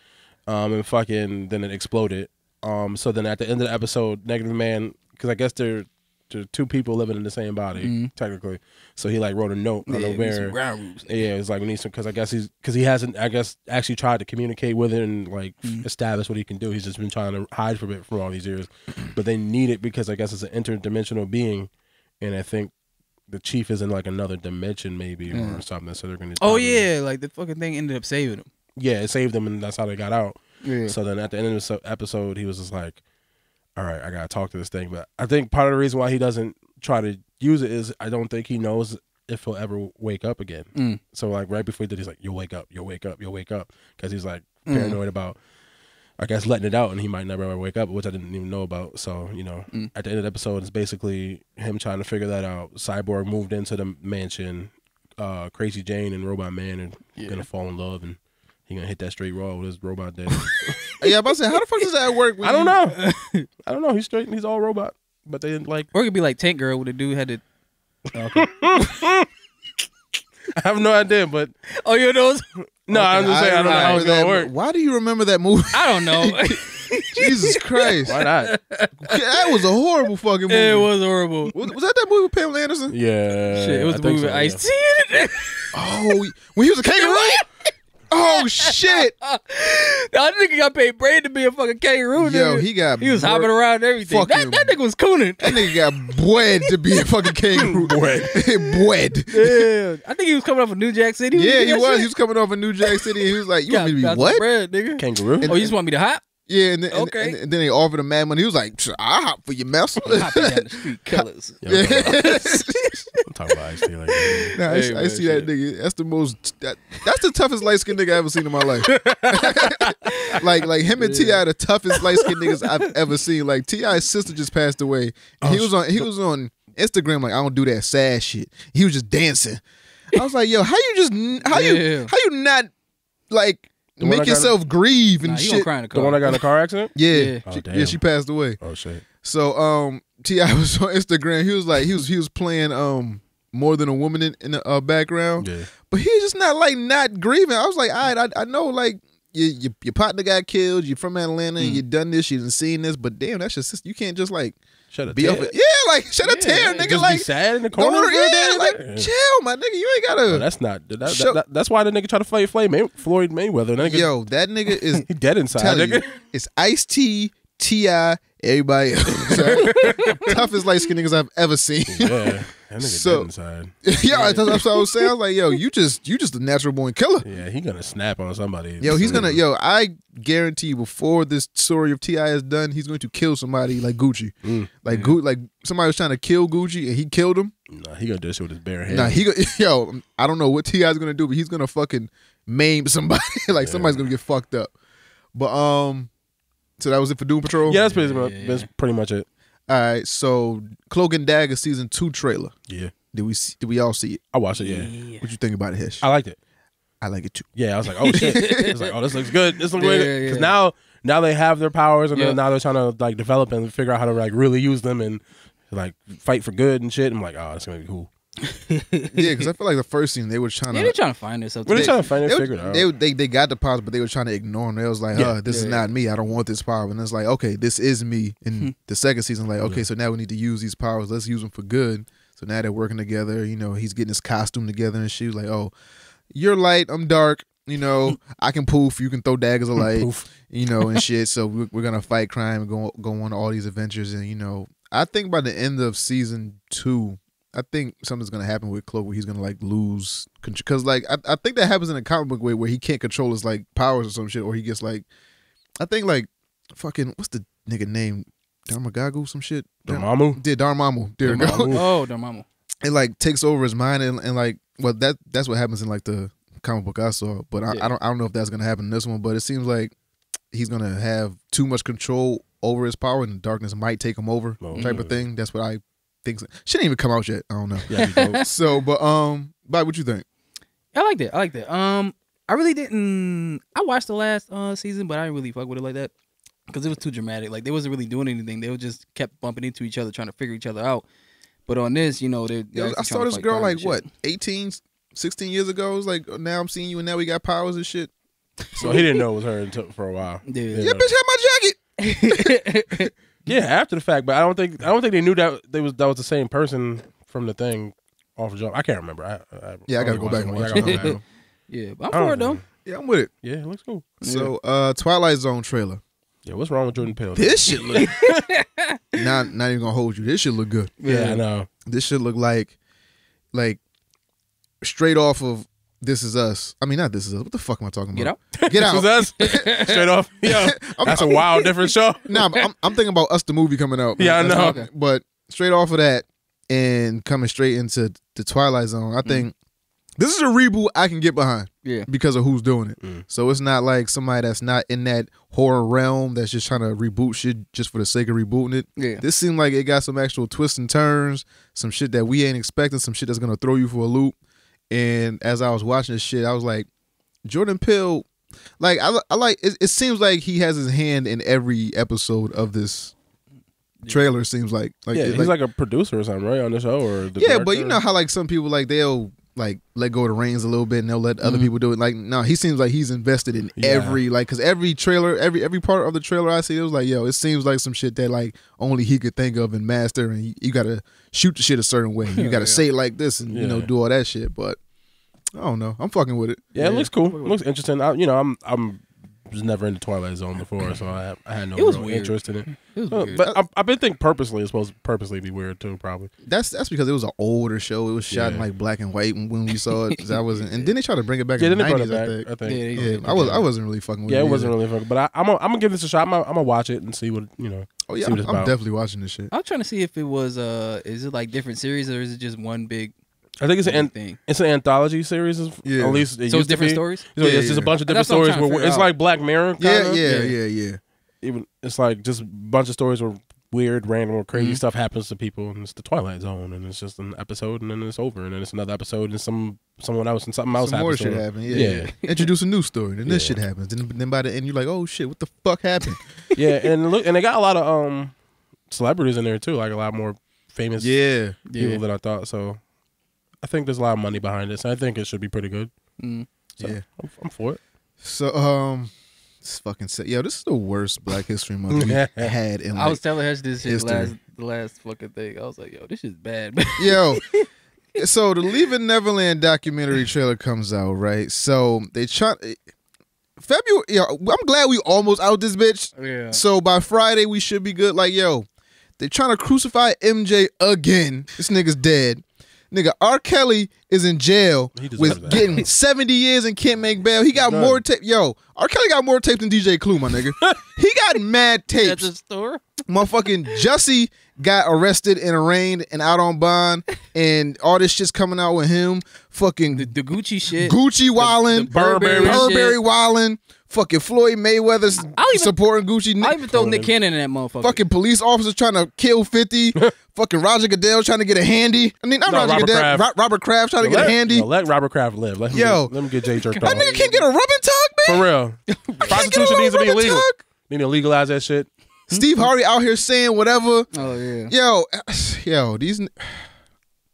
And fucking then it exploded. So then at the end of the episode, Negative Man, because I guess they're two people living in the same body technically. So he like wrote a note on the mirror. Ground rules. Yeah, it's like we need some, because I guess he hasn't actually tried to communicate with it and like establish what he can do. He's just been trying to hide from it for all these years. But they need it because I guess it's an interdimensional being, and I think the chief is in like another dimension maybe or something. So they're gonna. Oh yeah, like the fucking thing ended up saving him. Yeah, it saved them, and that's how they got out. Yeah. So then at the end of the episode, he was just like, all right, I gotta talk to this thing. But I think part of the reason why he doesn't try to use it is I don't think he knows if he'll ever wake up again. So like right before he did, he's like, you'll wake up, because he's like paranoid about, I guess, letting it out, and he might never ever wake up, which I didn't even know about. So at the end of the episode, it's basically him trying to figure that out. Cyborg moved into the mansion. Crazy Jane and Robot Man are gonna fall in love, and he gonna hit that straight raw with his robot dad. Yeah, I'm about to say, how the fuck does that work? I don't know. I don't know. He's straight. He's all robot. But they didn't like. Or it could be like Tank Girl, where the dude had to. Okay. I have no idea, but you know? no, okay, I'm just saying I don't know how it's gonna work. Why do you remember that movie? I don't know. Jesus Christ! Why not? That was a horrible fucking movie. It was horrible. Was that movie with Pamela Anderson? Yeah, shit, it was the movie with Ice-T in it. Oh, when he was a kangaroo. Oh shit! That nigga got paid bread to be a fucking kangaroo. Yo, nigga. He was hopping around and everything. That nigga was cooning. That nigga got bred to be a fucking kangaroo. Bred. Yeah, I think he was coming off of New Jack City. Yeah, he was. He was coming off of New Jack City, and he was like, "You want me to be what? Bread, nigga? Kangaroo? You just want me to hop?" Yeah, and then they offered him mad money. He was like, "I'll hop for your mess." Hopping down the street, killers. I'm talking about Ice-T like that. Nah, I see that nigga. That's the most. That's the toughest light skinned nigga I ever seen in my life. like him and T.I. the toughest light skinned niggas I've ever seen. Like T.I.'s sister just passed away. And he was on Instagram like, I don't do that sad shit. He was just dancing. I was like, yo, how you not like The one make I got- yourself grieve and Nah, he gonna shit. cry in the The car. one I got in a car accident? Yeah, Oh, she, damn. yeah, she passed away. Oh shit. So T.I. was on Instagram. He was like, he was playing More Than a Woman in the background. Yeah. But he's just not grieving. I was like, all right, I know like your partner got killed. You're from Atlanta. You done this. You done seen this. But damn, that's just you can't just like Shut up. be off it. Yeah, like shed a tear, nigga. Just Like be sad in the don't corner. worry, yeah, like chill, my nigga. You ain't gotta. That's not. Show- That's why the nigga try to fight Floyd Mayweather. That nigga, Yo, that nigga is he dead inside. telling you, Nigga. it's Ice-T, T.I., everybody else. Toughest light skinned niggas I've ever seen. Yeah, that nigga So- dead inside. Yeah, that's what I was saying. I was like, yo, you just a natural born killer. Yeah, he gonna snap on somebody. Yo, he's gonna. Yo, I guarantee you, before this story of T.I. is done, he's going to kill somebody like Gucci. Like somebody was trying to kill Gucci and he killed him. Nah, he gonna do this shit with his bare hands. Nah, yo, I don't know what T.I. is gonna do, but he's gonna fucking maim somebody. Like somebody's gonna get fucked up. But so that was it for Doom Patrol. Yeah, that's pretty much it. All right, so Cloak and Dagger season 2 trailer. Yeah, Did we all see it? I watched it. Yeah, What you think about it, Hesh? I liked it. I like it too. Yeah, I was like, oh shit. It's like, oh, this looks good. This looks good. Yeah, Because yeah. now they have their powers, and Yeah. then now they're trying to like develop and figure out how to like really use them and like fight for good and shit. I'm like, oh, that's gonna be cool. Yeah, because I feel like the first scene they were trying Yeah, to. they're trying to find themselves. What are they trying to find it? They, Figure it out. they got the powers, but they were trying to ignore them. They was like, Yeah. this is not me. I don't want this power. And it's like, okay, this is me. In the second season, like, okay, so now we need to use these powers. Let's use them for good. So now they're working together. You know, he's getting his costume together, and she was like, oh, you're light, I'm dark. You know, I can poof. You can throw daggers of light. Poof. You know, and shit. So we're gonna fight crime and go on all these adventures. And you know, I think by the end of season 2. I think something's gonna happen with Cloak where he's gonna like lose control. Because like I think that happens in a comic book way where he can't control his like powers or some shit, or he gets like, I think like fucking what's the nigga name, Dormammu some shit. Dormammu? Yeah, Dormammu. There we go. Dormammu. Oh, Dormammu. It like takes over his mind and like well that's what happens in like the comic book I saw. But I don't know if that's gonna happen in this one. But it seems like he's gonna have too much control over his power and the darkness might take him over type of thing. That's what I think. She didn't even come out yet. I don't know. Yeah, that'd be dope. So, but Bob, what you think? I liked it. I really didn't. I watched the last season, but I didn't really fuck with it like that because it was too dramatic. Like they wasn't really doing anything. They just kept bumping into each other, trying to figure each other out. But on this, you know, they're I actually saw trying to this fight girl crime like and shit. what 18, 16 years ago. It was like now I'm seeing you and now we got powers and shit. So he didn't know it was her until for a while. Yeah. Yeah, bitch, have my jacket. Yeah, after the fact, but I don't think they knew that that was the same person from the thing off the jump. I can't remember. I gotta go back and watch it. it. Yeah, but I'm for it though. Yeah, I'm with it. Yeah, it looks cool. So, Twilight Zone trailer. Yeah, what's wrong with Jordan Peele? This shit look. not even gonna hold you. This shit look good. Yeah, I know. This should look like straight off of This Is Us. I mean, not This Is Us. What the fuck am I talking about? Get out. Get This was out. us straight off. Yeah, that's a wild different show. Nah, I'm thinking about Us the movie coming out. Yeah, I That's know. okay. But straight off of that and coming straight into the Twilight Zone, I think this is a reboot I can get behind. Yeah. Because of who's doing it. So it's not like somebody that's not in that horror realm that's just trying to reboot shit just for the sake of rebooting it. Yeah. This seemed like it got some actual twists and turns, some shit that we ain't expecting, some shit that's gonna throw you for a loop. And as I was watching this shit, I was like, Jordan Peele, like I like it seems like he has his hand in every episode of this trailer. It seems like Yeah, he's like a producer or something, right, on the show or the yeah, but director? you know how like some people like they'll like let go of the reins a little bit and they'll let other people do it. Like no, he seems like he's invested in every like because every trailer, every part of the trailer I see, it was like yo, it seems like some shit that like only he could think of and master, and you got to shoot the shit a certain way. You got to say it like this and you know do all that shit. But I don't know, I'm fucking with it. Yeah, it looks cool. It looks interesting. I'm was never in the Twilight Zone before, so I had no real interest in it. It was weird. But I've been thinking purposely it's supposed to purposely be weird too, probably. That's because it was an older show. It was shot in like black and white when we saw it. 'Cause I wasn't, and then they tried to bring it back in the then they brought 90s. it back, I think. Yeah, I wasn't really fucking with it. Yeah, it wasn't either. really fucking. But I'm gonna give this a shot. I'm gonna watch it and see what you know. Oh yeah, see what it's I'm about. definitely watching this shit. I was trying to see if it was is it like different series or is it just one big I think it's an thing? it's an anthology series. Yeah. At least it So used it's to different be. stories? So it's Yeah, just a yeah. bunch of different That's what I'm stories. trying to Where figure it's out. like Black Mirror. Kinda. Yeah. Even it's like just a bunch of stories where weird, random, or crazy stuff happens to people, and it's the Twilight Zone, and it's just an episode, and then it's over, and then it's another episode, and someone else, and something else Some happens. more shit happen. Yeah. Introduce a new story, then this shit happens. Then by the end, you're like, oh shit, what the fuck happened? Yeah, and look, and they got a lot of celebrities in there too, like a lot more famous people than I thought. So I think there's a lot of money behind this. I think it should be pretty good. So I'm for it. So this fucking set. Yo, this is the worst Black History Month we had in like I was telling Hesh this shit history. the last fucking thing. I was like, yo, this is bad, man. Yo, so the Leaving Neverland documentary trailer comes out, right? So they try February. Yo, I'm glad we almost out this bitch. Yeah. So by Friday we should be good. Like, yo, they trying to crucify MJ again. This nigga's dead. Nigga, R. Kelly is in jail with getting 70 years and can't make bail. He got more tape. Yo, R. Kelly got more tape than DJ Clue, my nigga. He got mad tapes. At the store? Motherfucking Jussie got arrested and arraigned and out on bond, and all this shit's coming out with him. Fucking the Gucci shit. Gucci wildin'. Burberry wildin'. Fucking Floyd Mayweather's supporting Gucci. I even throw Nick Cannon in that motherfucker. Fucking police officers trying to kill 50. Fucking Roger Goodell trying to get a handy. I mean, not Roger Goodell. Robert Kraft trying to get a handy. Let Robert Kraft live. Let him get Jay jerked off. That nigga can't get a rubbing tug, man. For real. Prostitution needs to be illegal. Need to legalize that shit. Steve Harvey out here saying whatever. Oh, yeah. Yo, these...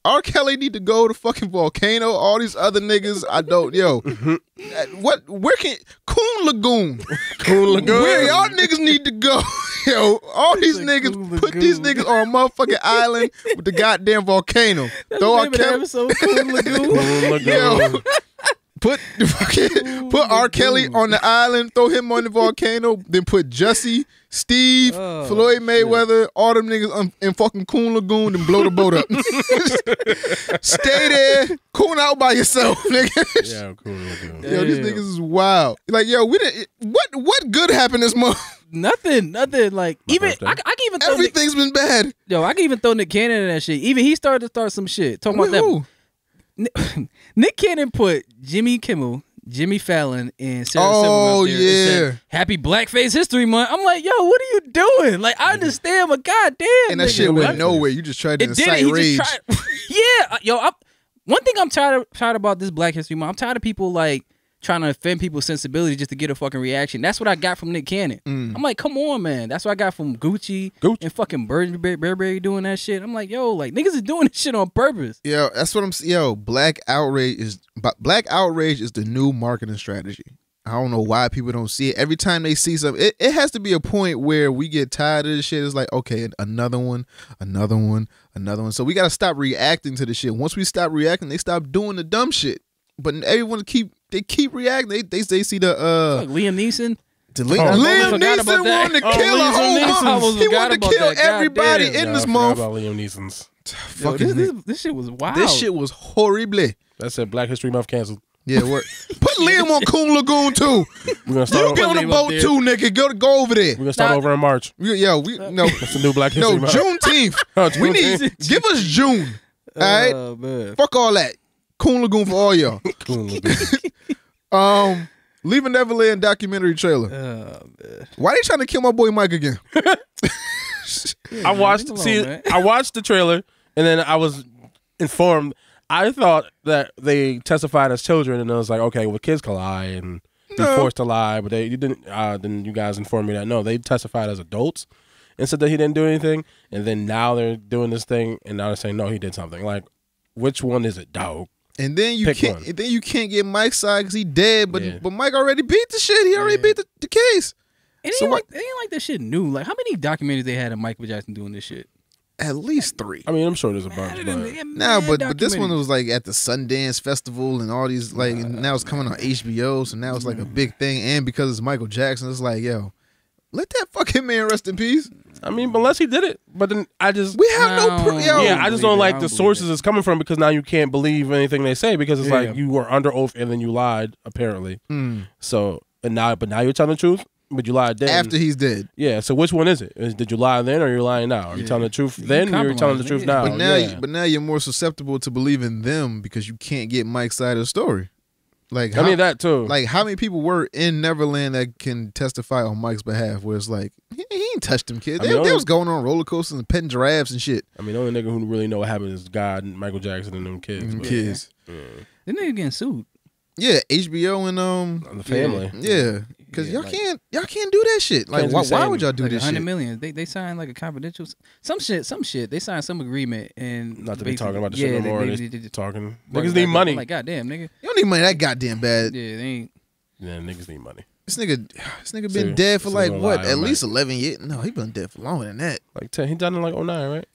R. Kelly need to go to fucking Volcano. All these other niggas, I don't. Yo, where can Coon Lagoon? Coon Lagoon. Where y'all niggas need to go? Yo, all these niggas put these niggas on a motherfucking island with the goddamn volcano. That's the name of the episode, Coon Lagoon. Coon Lagoon. Yo, put R. Kelly on the island, throw him on the volcano, then put Jussie, Steve, Floyd Mayweather, all them niggas in fucking Coon Lagoon, and blow the boat up. Stay there, coon out by yourself, nigga. Yeah, Coon Lagoon. Yo, these niggas is wild. Like, yo, we didn't. What good happened this month? Nothing. Like even I can even throw everything's been bad. Yo, I can even throw Nick Cannon in that shit. Even he started to start some shit talking about Who? that. Nick Cannon put Jimmy Kimmel, Jimmy Fallon, and Sarah Oh, Silverman up there and yeah. said, Happy Blackface History Month. I'm like, yo, what are you doing? Like, I understand, but goddamn, And that nigga, shit went like, nowhere. You just tried to it did incite it. He rage. just tried. Yeah, yo. One thing I'm tired about this Black History Month. I'm tired of people like trying to offend people's sensibility just to get a fucking reaction. That's what I got from Nick Cannon. I'm like, come on, man. That's what I got from Gucci. And fucking Burberry doing that shit. I'm like, yo, like niggas is doing this shit on purpose. Yo, that's what I'm saying. Yo, black outrage is the new marketing strategy. I don't know why people don't see it. Every time they see something, it has to be a point where we get tired of this shit. It's like, okay, another one. So we got to stop reacting to the shit. Once we stop reacting, they stop doing the dumb shit. But everyone keep reacting. They see the like Liam Neeson. Liam Neeson wanted to kill a whole month. He wanted to kill everybody in this month. About Liam Neeson's. This shit was wild. This shit was horrible. That's it. Black History Month canceled. Yeah, put Liam on Coon Lagoon too. We're gonna start. You be on the boat too, nigga. Go over there. We're gonna start over in March. No. That's the new Black History Month. Juneteenth. We need give us June. All right. Man. Fuck all that. Coon Lagoon for all y'all. Coon Lagoon. Leaving Neverland documentary trailer. Man. Why they trying to kill my boy Mike again? I watched the trailer and then I was informed. I thought that they testified as children, and I was like, okay, well, kids can lie and be forced to lie, but you didn't. Then you guys informed me that no, they testified as adults and said that he didn't do anything, and then now they're doing this thing, and now they're saying no, he did something. Like, which one is it, dog? And then you can't get Mike's side because he dead, but Mike already beat the shit. He already beat the case. It ain't like that shit new. Like, how many documentaries they had of Michael Jackson doing this shit? At least 3. I mean, I'm sure there's a bunch. But this one was like at the Sundance Festival and all these like now it's coming on HBO, so now it's like a big thing. And because it's Michael Jackson, it's like, yo, let that fucking man rest in peace. I mean, unless he did it, but then I just I just don't like the sources it's coming from because now you can't believe anything they say because it's like you were under oath and then you lied apparently. So now you're telling the truth. But you lied then. After he's dead. Yeah, so which one is it? Did you lie then or you're lying now? Are you telling the truth then or you're telling the truth now? But now you're more susceptible to believing them because you can't get Mike's side of the story. Like, I mean that too. Like, how many people were in Neverland that can testify on Mike's behalf? Where it's like he ain't touched them kids. They was going on roller coasters and petting giraffes and shit. I mean, the only nigga who really know what happened is God, and Michael Jackson, and them kids. Kids. Yeah. Them niggas getting sued. Yeah, HBO and the family. Yeah, because y'all can't do that shit. Like, why would y'all do like this 100 shit? million. They signed like a confidential some shit. They signed some agreement and Not to be talking about the shit no more. They talking. Niggas like, need money. Like, goddamn, nigga. You don't need money that goddamn bad. Yeah, they ain't. Yeah, niggas need money. This nigga been dead for like what? At least 11 years. No, he been dead for longer than that. Like 10. He done in like 09, right?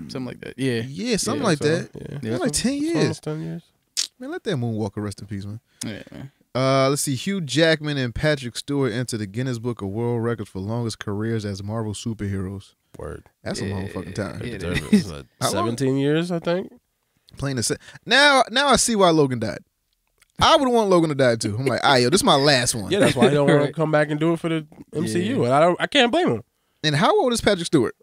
Something like that. Yeah. Yeah, something like that. Yeah, like 10 years. Almost 10 years. Man, let that moonwalker rest in peace, man. Yeah, man. Let's see. Hugh Jackman and Patrick Stewart enter the Guinness Book of World Records for longest careers as Marvel superheroes. Word. That's a long fucking time. They deserve it. Like 17 years, I think. Playing the now I see why Logan died. I would want Logan to die too. I'm like, yo, this is my last one. Yeah, that's why he don't want to come back and do it for the MCU. And I can't blame him. And how old is Patrick Stewart?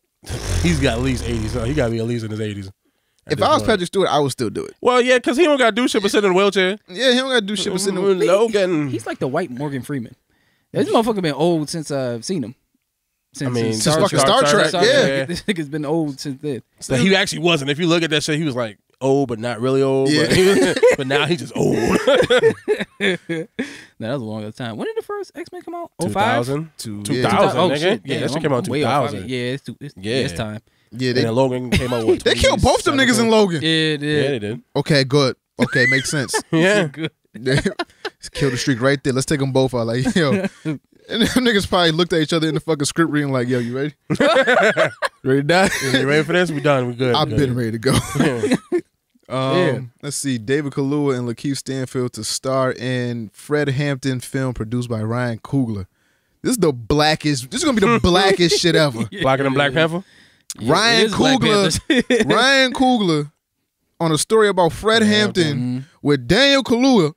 He's got at least 80s. So he got to be at least in his 80s. If I was Patrick Stewart, I would still do it. Well, yeah, because he don't got to do shit but sit in a wheelchair. Yeah, he don't got to do shit but sit in a wheelchair. Logan. He's like the white Morgan Freeman. This motherfucker been old since I've seen him. Since fucking Star Trek. Yeah. This nigga's been old since then. So he actually wasn't. If you look at that shit, he was like old, but not really old. Yeah. But now he's just old. That was a long time. When did the first X-Men come out? 2000? 2000, nigga. Shit. Yeah, Damn, that shit came out in way off. 2000. Yeah, it's time. Yeah, and then Logan came out with they killed both them niggas in Logan. Yeah, they did. Okay, good. Okay, makes sense. Yeah. Kill the streak right there. Let's take them both out. Like, yo. And them niggas probably looked at each other in the fucking script reading like, yo, you ready? Ready to die? Yeah, you ready for this? We done. We good. I've been ready to go. Yeah. Let's see. David Kaluuya and Lakeith Stanfield to star in Fred Hampton film produced by Ryan Coogler. This is the blackest. This is gonna be the blackest shit ever. Blacker than Black Panther? Yeah, Ryan Coogler on a story about Fred Hampton with Daniel Kaluuya,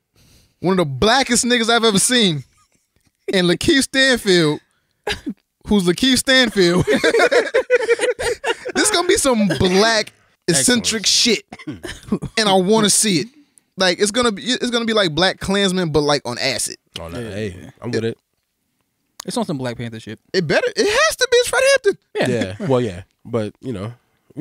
one of the blackest niggas I've ever seen, and Lakeith Stanfield, who's Lakeith Stanfield. This is gonna be some black eccentric shit, and I want to see it. Like it's gonna be like Black Klansman, but like on acid. Oh no, hey, I'm with it. It's on some Black Panther shit. It has to be. It's Fred Hampton. Yeah. Well, yeah, but we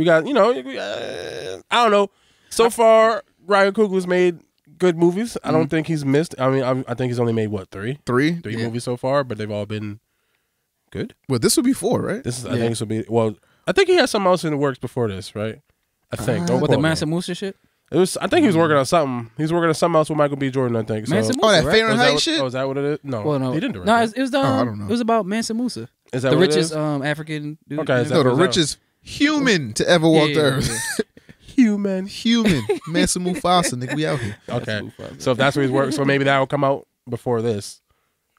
got I don't know. So far, Ryan Coogler's made good movies. I don't think he's missed. I mean, I think he's only made what three movies so far, but they've all been good. Well, this will be 4, right? I think this will be. Well, I think he had something else in the works before this, right? I think. Don't What, the quote me. Mansa Musa shit? It was. I think he was working on something. He was working on something else with Michael B. Jordan. I think. So. Mansa Musa, that right? Fahrenheit shit. Oh, is that what it is? No, Well, no, he didn't direct No, it. it was I don't know. It was about Mansa Musa, Is that the what it richest is? African dude. Okay, is No, the was that? richest human to ever walk the earth. Human. Mansa Mufasa, nigga, we out here. Okay, so if that's what he's working, so maybe that will come out before this.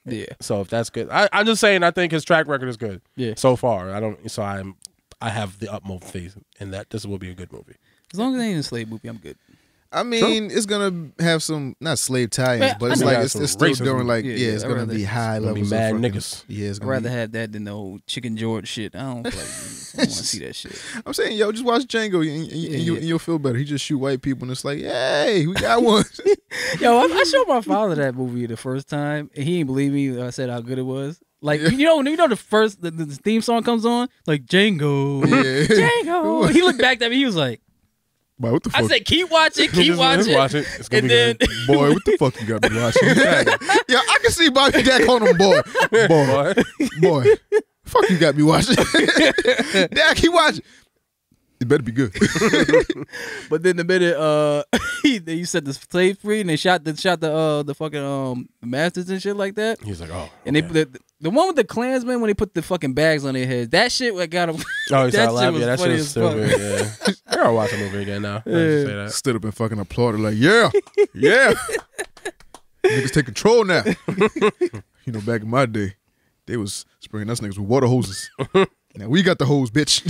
Yeah. So if that's good, I'm just saying. I think his track record is good. Yeah. So far, I have the utmost faith in that this will be a good movie. As long as it ain't a slave movie, I'm good. I mean, it's gonna have some not slave tie-ins, Man, but it's I like know. it's still Racism. doing like Yeah, it's I'd gonna rather- be high It's gonna be levels mad of fucking, niggas. Yeah, it's I'd gonna rather be, have that than the old Chicken George shit. I don't feel like I don't want to see that shit. I'm saying, yo, just watch Django and you'll feel better. He just shoot white people and it's like, hey, we got one. Yo, I showed my father that movie the first time, and he didn't believe me when I said how good it was. Like you know the theme song comes on, like Django, Django. He looked back at me, he was like, Boy, what the fuck? I said, keep watching, keep watching. Watch it. It's gonna And be then good. Boy, what the fuck you got me watching? Yeah, I can see Bobby Jack on him, boy. Boy. Fuck you got me watching. Dad, keep watching. It better be good. But then the minute he set the slave free and they shot the fucking masters and shit like that. He's like, oh. And okay. they the one with the Klansmen when they put the fucking bags on their heads. That shit what got him. Oh, he that started laughing. Yeah, that shit funny is as still fuck. good. Yeah. I gotta watch the movie again now. I just say that. Stood up and fucking applauded like, yeah. Niggas take control now. You know, back in my day, they was spraying us niggas with water hoses. Now we got the hose, bitch.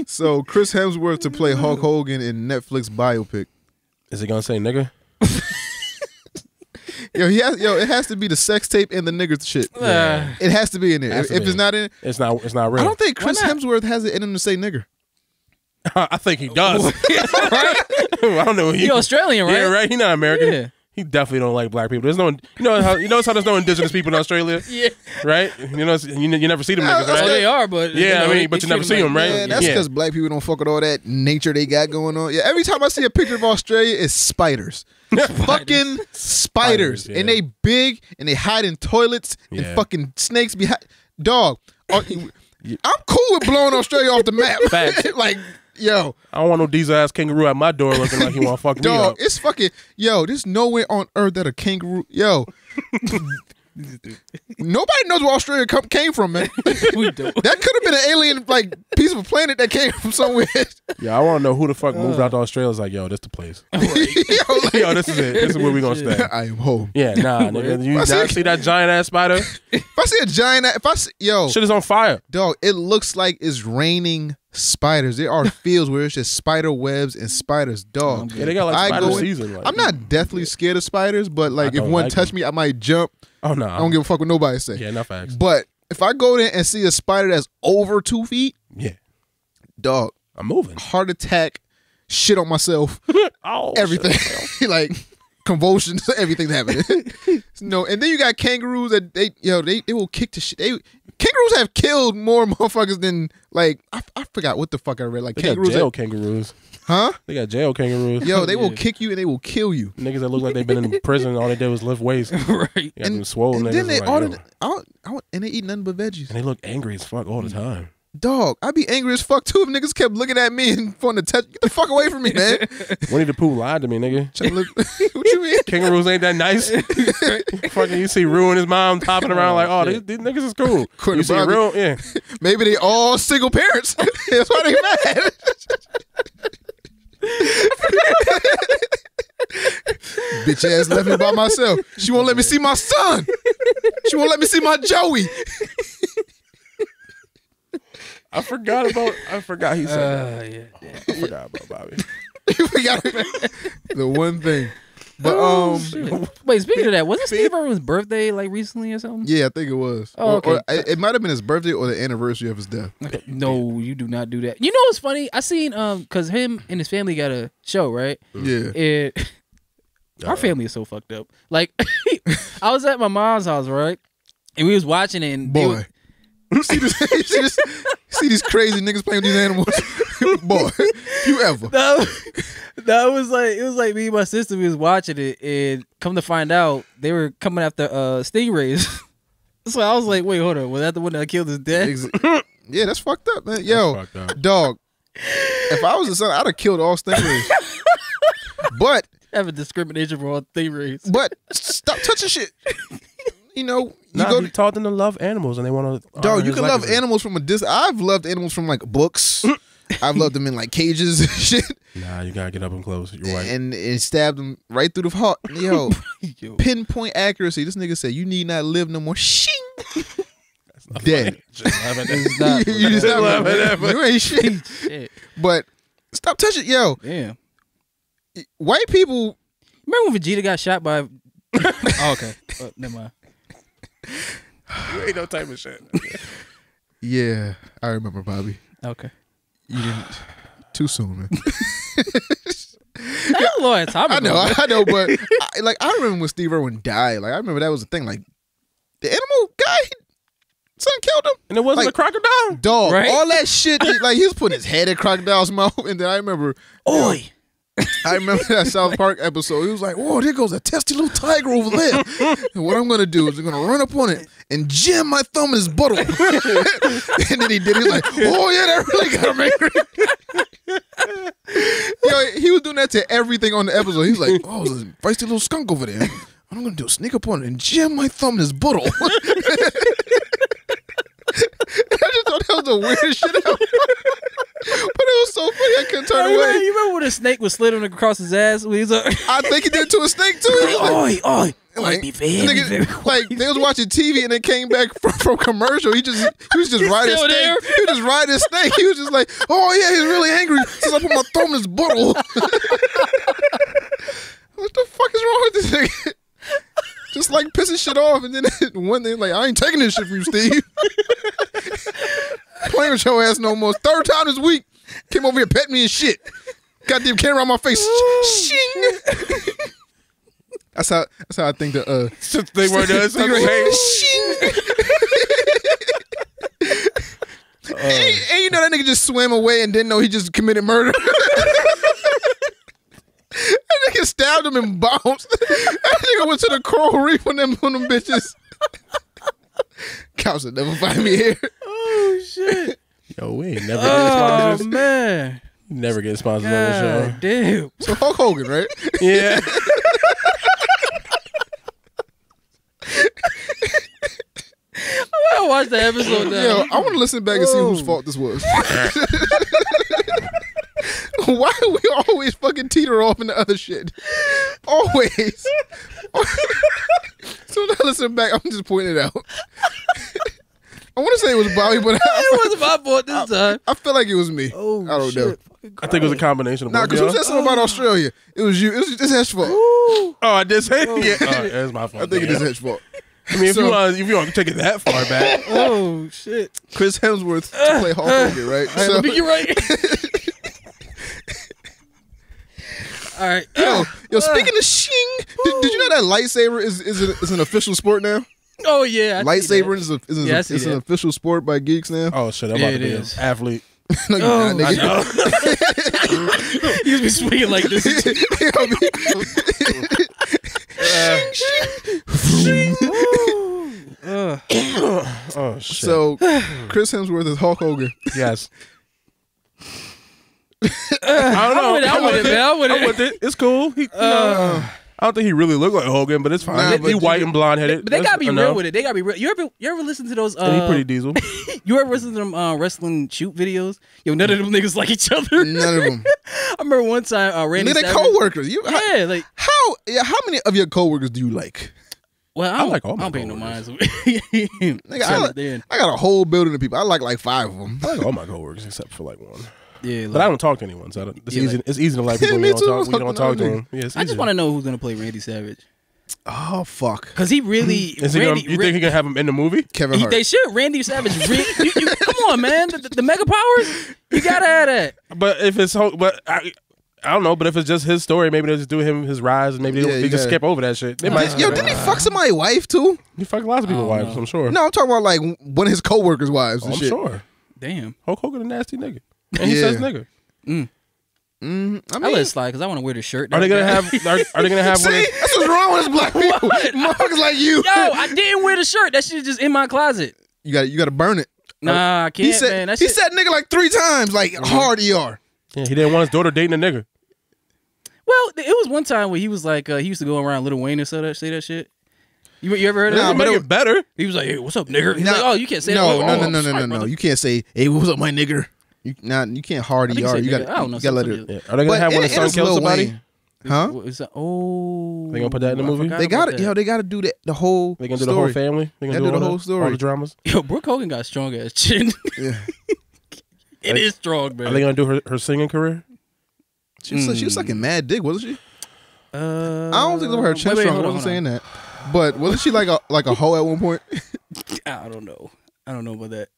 So Chris Hemsworth to play Hulk Hogan in Netflix biopic. Is he gonna say nigga? It has to be the sex tape and the nigger shit. It has to be in there. If it's not in it, it's not real. I don't think Chris Hemsworth has it in him to say nigger. I think he does. Right? I don't know. He Australian, right? Yeah, right. He not American. Yeah. He definitely don't like black people. There's no, you notice how there's no indigenous people in Australia. Yeah. Right. You know, you never see them niggas, right? Oh, they are, but Yeah, but you never see them, right? Man, that's because black people don't fuck with all that nature they got going on. Yeah, every time I see a picture of Australia, it's spiders. Fucking spiders. Yeah. And they big and they hide in toilets and fucking snakes behind. Dog, I'm cool with blowing Australia off the map. Facts. Like, yo. I don't want no diesel ass kangaroo at my door looking like he want to fuck me Dog, up. it's fucking, yo, there's nowhere on earth that a kangaroo, yo. Nobody knows where Australia came from, man. We do. That could have been an alien, like, piece of a planet that came from somewhere. Yeah, I want to know who the fuck moved out to Australia. It's like, yo, this the place. Yo, like, Yo, this is it. This is where we gonna stay. I am home. Yeah, nah, nigga. You not see that giant ass spider? If I see a giant, yo, Shit is on fire. dog, it looks like it's raining spiders. There are fields where it's just spider webs and spiders, dog. Yeah, they got like I spider go in- season. Like, I'm not deathly scared of spiders, but like I if don't one like touch them. me, I might jump. Oh no, I don't give a fuck what nobody say. Yeah, no facts. But if I go there and see a spider that's over 2 feet, Yeah, dog, I'm moving. heart attack, shit on myself, Oh, everything, shit. like convulsions, everything's happening. No, and then you got kangaroos that they will kick the shit. Kangaroos have killed more motherfuckers than like I forgot what the fuck I read. Like They kangaroos, got jail kangaroos. huh? They got jail kangaroos. Yo, they will kick you and they will kill you. Niggas that look like they've been in prison. All they did was lift weights. Right. You got them swole And niggas. then they like, ordered, yo. and they eat nothing but veggies. And they look angry as fuck all the time. Dog, I'd be angry as fuck too if niggas kept looking at me and wanting to touch. Get the fuck away from me, man. Winnie the Pooh lied to me, nigga. Trying to look- what you mean? Kangaroos ain't that nice. Fucking, you see Rue and his mom hopping around like, oh, these niggas is cool. Quentin You see Bobby. Rue, yeah. Maybe they all single parents. That's why they mad. Bitch ass left me by myself. She won't let me see my son. She won't let me see my Joey. I forgot he said that. Yeah. I forgot about Bobby. You forgot the one thing. But Wait, speaking of that, wasn't Steve Irwin's birthday like recently or something? yeah, I think it was. Oh, okay. Or it might have been his birthday or the anniversary of his death. No, you do not do that. You know what's funny? I seen cause him and his family got a show, right? Yeah. And our family is so fucked up. Like I was at my mom's house, right? And we was watching it and they Boy. You see this? See these crazy niggas playing with these animals? Boy, if you ever. That was like it was like me and my sister we was watching it and come to find out they were coming after stingrays. So I was like, wait, hold on, was that the one that killed his dad? Yeah, that's fucked up, man. Yo, fucked up. dog. If I was a son, I'd have killed all stingrays. But Having discrimination for all stingrays. But stop touching shit. You know, You taught them to love animals and they want to. dog. You can love animals from a distance. I've loved animals from like books. I've loved them in like cages and shit. Nah, you gotta get up and close. You're right. And stabbed them right through the heart. Yo, pinpoint accuracy. This nigga said, "You need not live no more." Shing. Dead. You just not laughing at it. You ain't shit. But stop touching. Yo, Damn. white people. Remember when Vegeta got shot by? Oh, okay. Never mind. You ain't no type of shit. Yeah, I remember, Bobby. Okay. You didn't. Too soon, man. That's a long time ago. I know, but I remember when Steve Irwin died. Like I remember that was the thing. Like the animal guy, son killed him, And it wasn't Like, a crocodile. dog. Right? All that shit. Like he was putting his head in crocodile's mouth, and then I remember. Oi. I remember that South Park episode. He was like, "Whoa, there goes a testy little tiger over there." And what I'm gonna do is I'm gonna run up on it and jam my thumb in his butthole. And then he did. He was like, "Oh yeah, that really got him angry." Yo, he was doing that to everything on the episode. He was like, "Oh, there's a feisty little skunk over there. What I'm gonna do is sneak up on it and jam my thumb in his butthole." I just thought that was the weirdest shit ever. But it was so funny, I couldn't turn away. You remember when a snake was slid across his ass when he was I think he did it to a snake too. He was like, Oi. Be fair, nigga, be fair. like they was watching TV and they came back from commercial. He was just riding a still snake. there? He was just riding a snake. He was just like, "Oh yeah, he's really angry since I put my thumb in his butthole." What the fuck is wrong with this nigga? Just like pissing shit off, and then one day like, "I ain't taking this shit from you, Steve." Playing with your ass no more. Third time this week. Came over here, pet me and shit. Goddamn camera on my face. Shing. That's how I think the They were doing Stingray. Shing. And you know that nigga just swam away and didn't know he just committed murder. That nigga stabbed him and bounced. That nigga went to the coral reef on them bitches. Cows will never find me here. Oh shit. Yo, we ain't never getting sponsors. Oh man. Never get sponsors on the show. God damn. So Hulk Hogan, right? Yeah. I watched the episode now. Yo, I want to listen back and see whose fault this was. Why do we always fucking teeter off into other shit? Always. So now listen back, I'm just pointing it out. I want to say it was Bobby, but It wasn't my fault this time. I feel like it was me. Oh, I don't know. I think it was a combination of Nah, both. because who said something about Australia? It was you. It was just Hedge's fault. Oh, I did say it. Yeah. Oh, that's my fault. I think it is Hedge's fault. I mean, if you want to take it that far back. Oh shit. Chris Hemsworth to play Hulk Hogan, right? Let me get right. All right. Yo, speaking of shing, did you know that lightsaber is an official sport now? Oh yeah. Lightsaber is an official sport by geeks now. Oh shit, I'm about to be an athlete. No, you're not, nigga. You be swinging like this. Oh shit. So, Chris Hemsworth is Hulk Hogan. Yes. I don't know. I'm with it. It's cool. I don't think he really looked like Hogan, but it's fine. Nah, He white and blonde headed. But they gotta be real with it. They gotta be real. You ever listen to those? And he pretty diesel. You ever listen to them wrestling shoot videos? Yo, none of them niggas like each other. None of them. I remember one time Randy. They're Savage, co-workers. like How many of your co-workers do you like? well, I like all my I don't pay no mind. Nigga, I got a whole building of people. I like 5 of them. I like all my coworkers except for like one. Yeah, But I don't talk to anyone, so it's easy to like people when me you too. don't talk to them. Yeah, I just want to know who's gonna play Randy Savage. Oh fuck, Cause he really. you think he can have him in the movie? Kevin Hart. They should. Randy Savage. Come on, man. The mega powers. You gotta have that. But if it's I don't know. But if it's just his story, maybe they'll just do his rise, and maybe they just skip over that shit. They might. Yo, didn't he fuck somebody's wife too? He fucked lots of people's wives. I'm sure. No, I'm talking about like one of his co-workers' wives. And I'm shit. sure. Damn. Hulk Hogan a nasty nigga, and he says nigga. I mean, I let it slide because I want to wear the shirt. Are they gonna have? Are they gonna have one? See, that's what's wrong with us black people. Motherfuckers like you. Yo, I didn't wear the shirt. That shit just in my closet. You got to burn it. Nah, I can't. He said man. That he shit. said nigga like 3 times. Like hard ER. Yeah, he didn't want his daughter dating a nigga. Well, it was one time where he was like, he used to go around Lil Wayne and say that shit. You ever heard of Nah, that? but Make it better. He was like, "Hey, what's up, nigger?" He's like, "Oh, you can't say that." No. You can't say, "Hey, what's up, my nigger?" You can't hard ER. think he said You nigga. I don't know, got to let something it. Yeah. Are they gonna have when it his son is kills Lil somebody? Wayne. Huh? What is that? Oh, They gonna put that in the movie? They got it. Yo, they got to do the whole. They gonna do story. the whole family. They gonna Gotta do do the all whole story. all the dramas. Yo, Brooke Hogan got a strong ass chin. Yeah. It is strong, man. Are they gonna do her singing career? She was sucking mad dick, wasn't she? I I don't think her chin strong. I wasn't saying that. But wasn't she like a hoe at one point? I don't know. I don't know about that.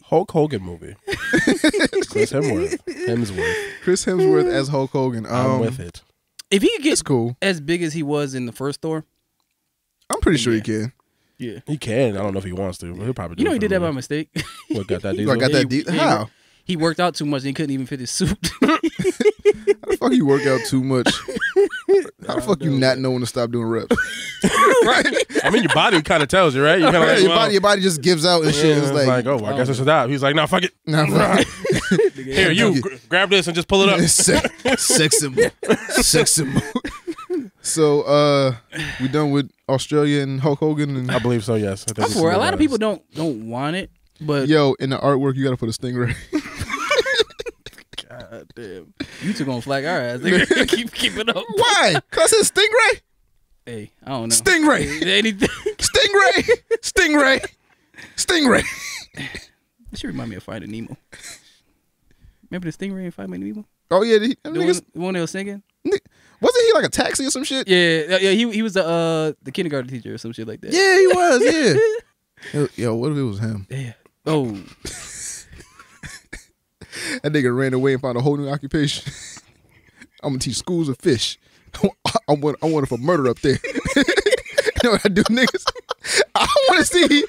Hulk Hogan movie. Chris Hemsworth. Chris Hemsworth as Hulk Hogan. I'm with it. If he could get It's cool. as big as he was in the first Thor, I'm pretty sure he can. yeah. He can. I don't know if he wants to, but he'll probably do You know it he for did the that by movie. mistake. What, got that You diesel? got that deep? How? He worked out too much and he couldn't even fit his suit. How the fuck you work out too much? How the fuck you not know when to stop doing reps? Right? I mean, your body kind of tells you, right? You kind of like, Your body just gives out and shit. yeah, It's it's like, oh, I guess I should stop. He's like, nah, fuck it. nah, fuck it. Here, you grab this and just pull it up. Sex symbol. So, we done with Australia and Hulk Hogan and I believe so. Yes, I think I'm for it. A lot of people don't want it, but yo, in the artwork you got to put a stingray. God damn, you two gonna flag our ass. Nigga. keep it up. Why? Cause it's stingray. Hey, I don't know. Stingray. Anything. Stingray. That should remind me of Finding Nemo. Remember the stingray in Finding Nemo? Oh yeah, The one they was singing. wasn't he like a taxi or some shit? Yeah. He was the kindergarten teacher or some shit like that. Yeah, he was. Yeah. Yo, what if it was him? Yeah. Oh. That nigga ran away and found a whole new occupation. I'm gonna teach schools of fish. I want it for murder up there. You know what I do, niggas? I want to see the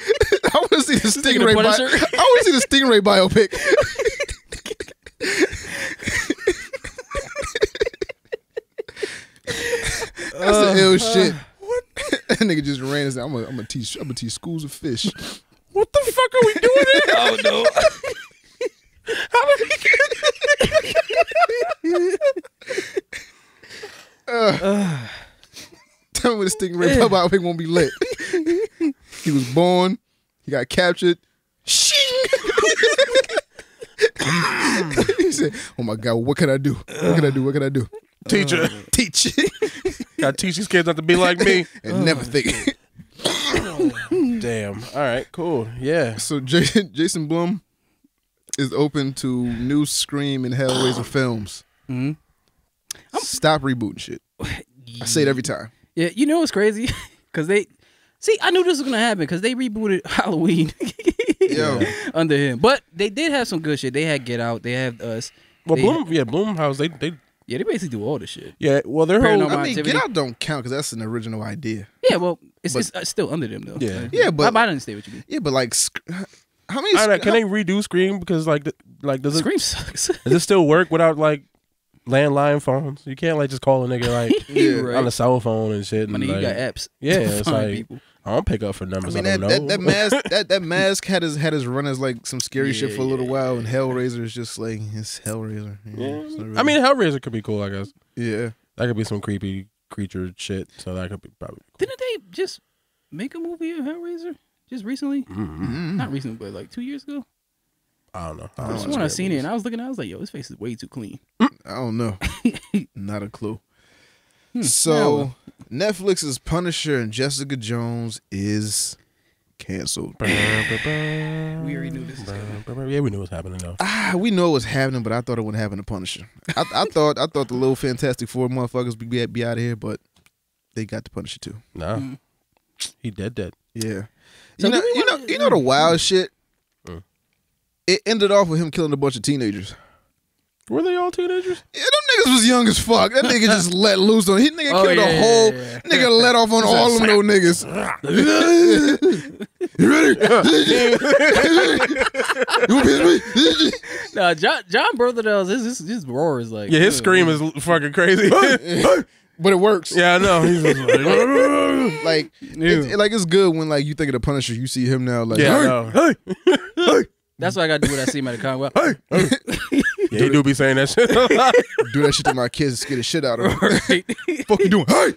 Stingray. I want to see the Stingray biopic. That's the ill shit. What? That nigga just ran and said, "I'm gonna teach schools of fish." What the fuck are we doing here? Oh no. How did we Tell me when the Stingray biopic won't be lit. He was born. He got captured. Shing! He said, "Oh my God, what can I do? What can I do? Teacher. Teach." Gotta teach these kids not to be like me. And never think. Damn. All right, cool. Yeah. So Jason Blum is open to new Scream and Hellraiser films. Mhm. Stop rebooting shit. I say it every time. Yeah, you know what's crazy? Because I knew this was gonna happen because they rebooted Halloween Yo. under him. But they did have some good shit. They had Get Out. They had Us. Well, Blumhouse, they they basically do all the shit. yeah. Well, their Paranormal whole I mean, Activity. Get Out don't count because that's an original idea. Yeah, well, it's still under them though. Yeah. Yeah, but I understand what you mean. yeah, but like, how many? I don't know, can they redo Scream because like does it Scream sucks. does it still work without like landline phones? You can't like just call a nigga like Yeah. Right. on a cell phone and shit. I And, mean, like, you got apps. yeah, to it's find like people. I don't pick up for numbers. I I mean, don't know. that mask had his run as like some scary shit for a little Yeah. while, and Hellraiser is just like it's Hellraiser. It's not really- I mean, Hellraiser could be cool. I guess yeah. that could be some creepy creature shit. So that could be probably cool. Didn't they just make a movie of Hellraiser just recently? Mm-hmm. Not recently, but like 2 years ago. I don't know. I just when I seen it, and I was looking, I was like, "Yo, his face is way too clean." I don't know. Not a clue. Yeah, So well. Netflix's Punisher and Jessica Jones is canceled. We already knew this was coming. Yeah, we knew it was happening though. We know it was happening, but I thought it wouldn't happen to Punisher. I thought the little Fantastic Four motherfuckers would be out of here, but they got the Punisher too. Nah, he dead. Yeah. So you know, do we wanna- you know the wild shit. Mm. It ended off with him killing a bunch of teenagers. Were they all teenagers? Yeah, them niggas was young as fuck. That nigga just let loose on. He nigga Oh, killed yeah, a whole yeah. nigga let off on all of them little niggas. You ready? You want to piss me? Nah, John Brotherell's his roar is like Yeah, his scream is fucking crazy. But it works. Yeah, I know. He's just like, Like it's good when like you think of the Punisher, you see him now like yeah, I hey, know. That's what I gotta do when I see him at the Conwell. Yeah, he do be saying that shit a lot. do that shit to my kids, scare the shit out of them. Right. Fuck you doing? Hey!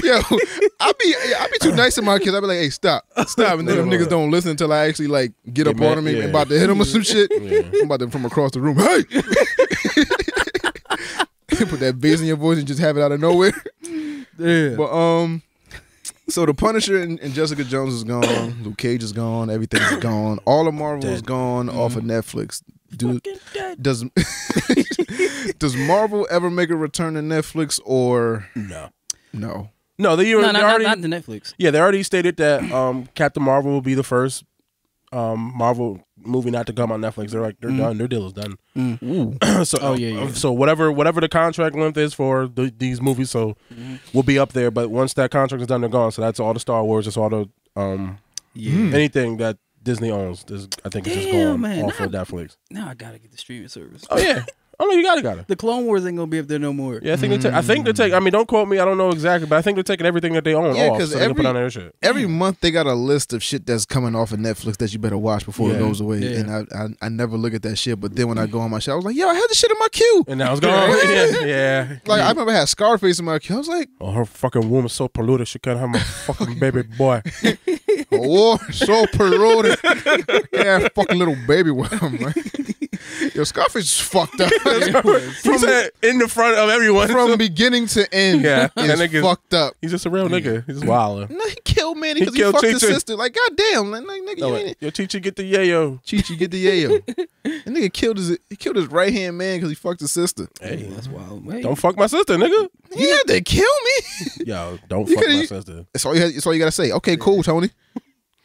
Yo, I be too nice to my kids. I be like, hey, stop. And then them niggas don't listen until I actually like get up on them and about to hit them or some shit. I'm about to from across the room. Hey! Put that bass in your voice and just have it out of nowhere. Yeah. But so the Punisher and Jessica Jones is gone. Luke Cage is gone. Everything's gone. All of Marvel is gone off of Netflix. Does Marvel ever make a return to Netflix or No. no? No, they No, already, not the Netflix. yeah, they already stated that Captain Marvel will be the first Marvel movie not to come on Netflix. They're like they're done. Their deal is done. So yeah. So whatever the contract length is for these movies, so we'll be up there. But once that contract is done, they're gone. So that's all the Star Wars. That's all the anything that Disney owns. I think it's just Damn, gone man. off of Netflix. Now I gotta get the streaming service. Oh yeah. Oh no, you got it. The Clone Wars ain't gonna be up there no more. Yeah, I think they're taking. I mean, don't quote me. I don't know exactly, but I think they're taking everything that they own Yeah, off, 'cause so they can put on their shit. Every month they got a list of shit that's coming off of Netflix that you better watch before it goes away. Yeah. And I never look at that shit. But then when I go on my shit, I was like, yo, I had this shit in my queue. And now it's gone. yeah. Like I remember I had Scarface in my queue. I was like, Oh, her fucking womb is so polluted. She can't have my fucking baby boy. oh, so polluted. Yeah, fucking little baby worm, man. Yo, Scarface is fucked up. He said in the front of everyone. From beginning to end, Yeah, is that nigga's- fucked up. He's just a real nigga. He's just wilding. No, he killed Manny because he killed fucked his Chi-Chi. sister. Like, goddamn, like nigga, you ain't Yo, teacher, get the yayo. Chi-Chi, get the yayo. That nigga killed his right hand man because he fucked his sister. Hey, That's wild. Hey. don't fuck my sister, nigga. Yeah, they kill me. Yo, don't You fuck my coulda- sister. That's all you gotta say. Okay, cool, Tony.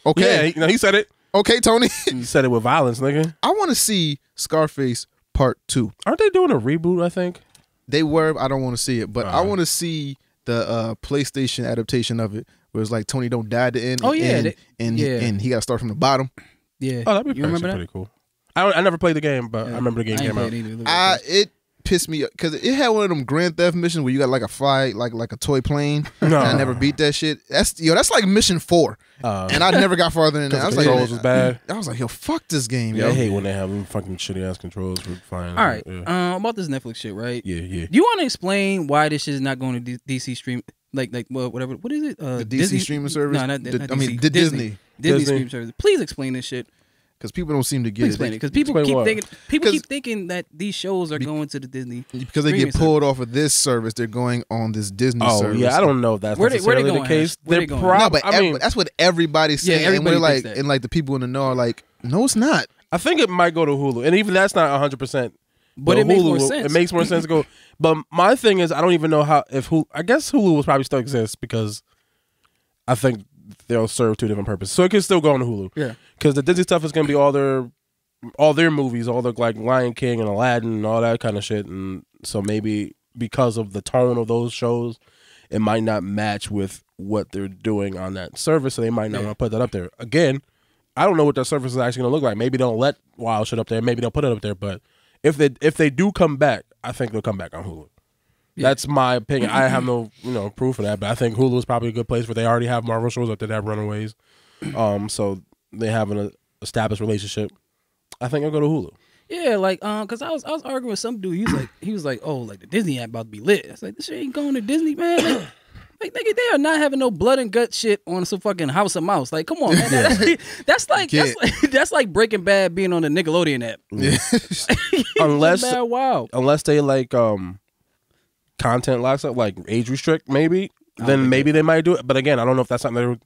Okay. Yeah, he said it. Okay, Tony. You said it with violence, nigga. I want to see Scarface Part 2. Aren't they doing a reboot, I think? They were. I don't want to see it, but I want to see the PlayStation adaptation of it, where it's like Tony don't die at the end. Oh, yeah. And he got to start from the bottom. Yeah. Oh, that'd be you remember that? pretty cool. I never played the game, but I remember the game came out. It pissed me up because it had one of them Grand Theft missions where you got like a fly, like a toy plane. No. And I never beat that shit. That's like mission 4, and I never got farther than that. I was like, controls was bad. I was like, yo, fuck this game, Yeah, yo. I hate when they have them fucking shitty ass controls for flying. All right, about this Netflix shit, right? Yeah. Do you want to explain why this shit is not going to DC stream? Like well, whatever. What is it? The DC Disney streaming service? No, not DC. I mean, Disney streaming service. Please explain this shit. Because people don't seem to get Explain it. Because people keep thinking that these shows are going to the Disney because they get pulled off of this service. They're going on this Disney service. Yeah, I don't know if that's necessarily the case. Where they going? No, but that's what everybody's saying. Yeah, everybody and we're like, that. and like the people in the know are like, no, it's not. I think it might go to Hulu, and even that's not 100%. But it makes more sense. It makes more sense to go. But my thing is, I don't even know if Hulu. I guess Hulu will probably still exist because I think they'll serve two different purposes. So it can still go on Hulu. Yeah, because the Disney stuff is going to be all their movies, all the like Lion King and Aladdin and all that kind of shit. And so maybe because of the tone of those shows, it might not match with what they're doing on that service. So they might not want to put that up there. Again, I don't know what that service is actually going to look like. Maybe they'll let wild shit up there. Maybe they'll put it up there. But if they do come back, I think they'll come back on Hulu. Yeah. That's my opinion. I have no proof of that, but I think Hulu is probably a good place where they already have Marvel shows up there that have Runaways. So they have an established relationship. I think I'll go to Hulu. Yeah, like cause I was arguing with some dude. He was like, oh, like the Disney app about to be lit. I was like, this shit ain't going to Disney, man. Like they are not having no blood and gut shit on some fucking House of Mouse. Like, come on, man. That's like Breaking Bad being on the Nickelodeon app. Yeah. unless they like content locks up, like age restrict, maybe. Then maybe they might do it. But again, I don't know if that's something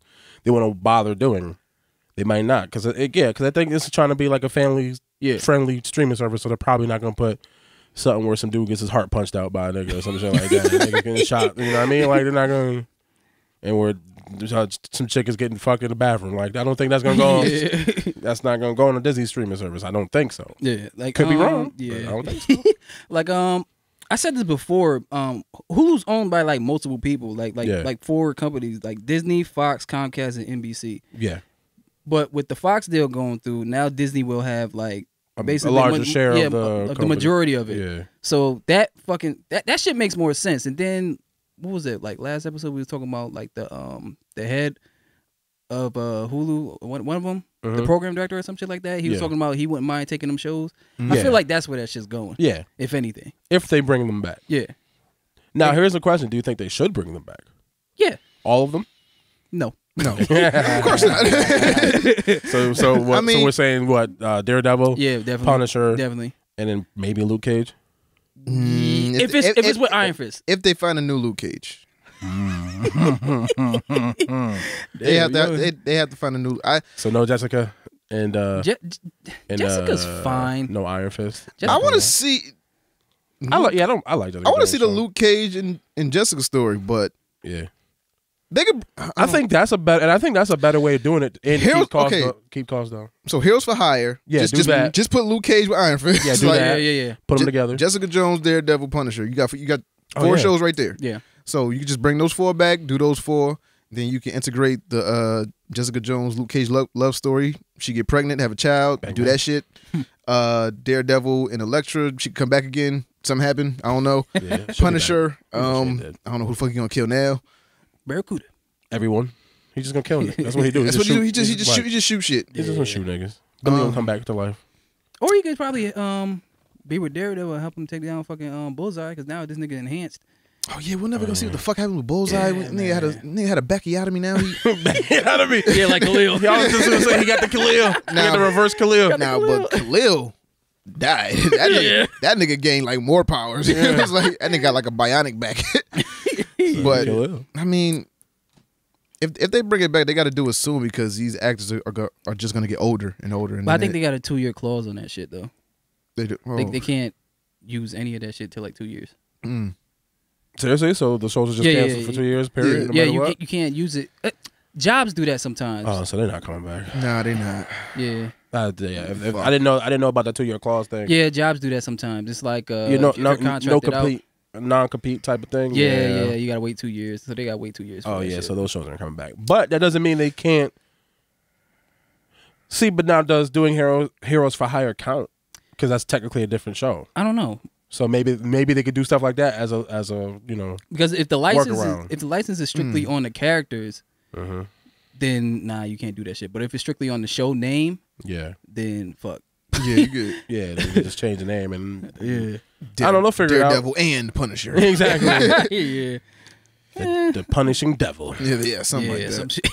they want to bother doing. They might not, because I think this is trying to be like a family-friendly streaming service, so they're probably not going to put something where some dude gets his heart punched out by a nigga or some shit like that. Nigga getting shot, you know what I mean? Like, they're not going to... And where some chick is getting fucked in the bathroom. Like, I don't think that's going to go on... That's not going to go on a Disney streaming service. I don't think so. Yeah. Like, could be wrong, yeah. I don't think so. Like, I said this before. Hulu's owned by, like, multiple people. Like 4 companies. Like, Disney, Fox, Comcast, and NBC. Yeah. But with the Fox deal going through, now Disney will have like basically a larger share of the majority of it. Yeah. So that that shit makes more sense. And then what was it, like last episode we was talking about like the head of Hulu, one of them, the program director or some shit like that. He was talking about he wouldn't mind taking them shows. I feel like that's where that shit's going. Yeah. If anything. If they bring them back. Yeah. Now here's the question: do you think they should bring them back? Yeah. All of them? No. No, of course not. So what? I mean, so we're saying what? Daredevil, definitely, Punisher, definly, and then maybe Luke Cage. If it's with Iron Fist, if they find a new Luke Cage, they have to find a new. So no Jessica and Jessica's fine. No Iron Fist. I want to see. I like Jessica. I want to see the Luke Cage and Jessica story, but yeah. They could. I think that's a better way of doing it. And keep costs down. So Heroes for Hire. Yeah, just put Luke Cage with Iron Fist. Yeah, do that. Yeah. Put them together. Jessica Jones, Daredevil, Punisher. You got 4 shows right there. Yeah. So you just bring those 4 back, do those 4, then you can integrate the Jessica Jones, Luke Cage love story. She get pregnant, have a child, do that shit. Daredevil and Elektra, she can come back again. Something happened. I don't know. Yeah, Punisher. I don't know who the fuck you gonna kill now. Barracuda. Everyone. He's just gonna kill them. That's what he do. He just shoot shit. He's just gonna shoot niggas. Then he gonna come back to life. Or you could probably be with Daredevil and help him take down fucking Bullseye, because now this nigga enhanced. Oh yeah, we're never gonna see what the fuck happened with Bullseye. Nigga had a Beckyotomy now. Beckyotomy. Yeah, like Khalil. Y'all was just gonna say he got the Khalil. He got the reverse Khalil. Now, but Khalil died. That nigga gained like more powers. It was like that nigga got like a bionic back. But I mean, if they bring it back, they got to do it soon, because these actors are just gonna get older and older. And but I think they got a 2-year clause on that shit though. They do. Oh. They can't use any of that shit till like 2 years. Seriously? So the shows are just canceled for 2 years? Period. Yeah, you can't use it. Jobs do that sometimes. Oh, so they're not coming back. Nah, they not. Yeah. Yeah. If I didn't know about the 2-year clause thing. Yeah, jobs do that sometimes. It's like You know, if you're contracted out. non-compete type of thing. Yeah. You gotta wait 2 years. So they gotta wait 2 years. For Oh that yeah, shit. so those shows aren't coming back. But that doesn't mean they can't. See, but now does doing Heroes for Hire count? Because that's technically a different show. I don't know. So maybe they could do stuff like that as a Because if the license workaround. is strictly on the characters, then nah, you can't do that shit. But if it's strictly on the show name, then fuck. Yeah, you good. Yeah, they can just change the name and I don't know, figure it out. Daredevil and Punisher. Exactly. Yeah. The punishing devil. Yeah, something like that. Some shit.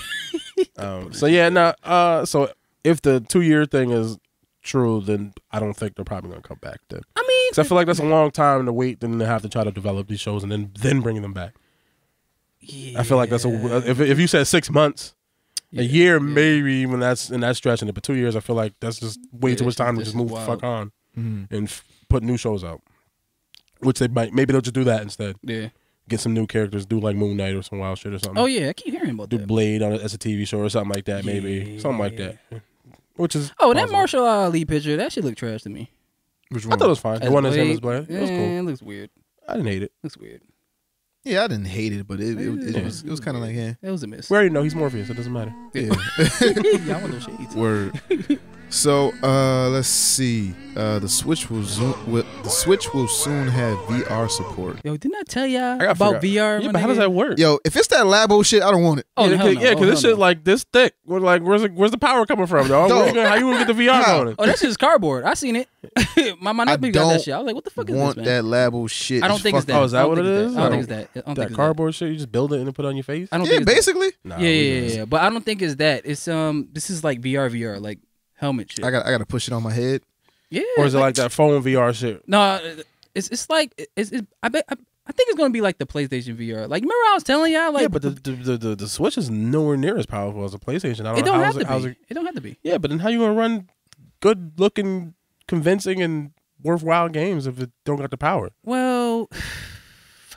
So if the 2-year thing is true, then I don't think they're probably gonna come back then. I mean, I feel like that's a long time to wait, then to have to try to develop these shows and then bringing them back. Yeah. I feel like that's if you said 6 months, a year maybe even that's in that stretch, but 2 years I feel like that's just way too much time to just move the fuck on and put new shows out. Which maybe they'll just do that instead. Yeah. Get some new characters, do like Moon Knight or some wild shit or something. Oh yeah, I keep hearing about do that. Blade as a TV show or something like that, maybe something like that. Which is that Marshall Ali picture, that shit looked trash to me. Which one? I thought it was fine. The one that's him as Blade, it was cool. It looks weird. I didn't hate it. Looks weird. Yeah, I didn't hate it, but it was kind of like It was a miss. We already know he's Morpheus. It doesn't matter. yeah. Yeah, I want those shades. Word. So let's see. The Switch will soon have VR support. Yo, didn't I tell y'all I about VR? Yeah, but how does that work? Yo, if it's that Labo shit, I don't want it. Oh, hell no. because this shit like this thick. We're like, where's the power coming from, dog? How you gonna get the VR going? Oh, that shit's cardboard. I seen it. my nephew got that shit. I was like, what the fuck is this, Want man? that Labo shit? I don't think it's that. Oh, is that what it is? I don't think it's that. I don't think That it's cardboard shit, you just build it and then put it on your face? I don't Yeah, think it's basically. Nah, Yeah. But I don't think it's that. It's this is like VR, like helmet shit. I got to push it on my head. Yeah. Or is it like that phone VR shit? No, it's like I think it's gonna be like the PlayStation VR. Like, remember I was telling y'all, like, Yeah, but the Switch is nowhere near as powerful as a PlayStation. I don't it know don't how have is it- to how's be. it- It don't have to be. Yeah, but then how you gonna run good looking, convincing, and worthwhile games if it don't got the power? Well,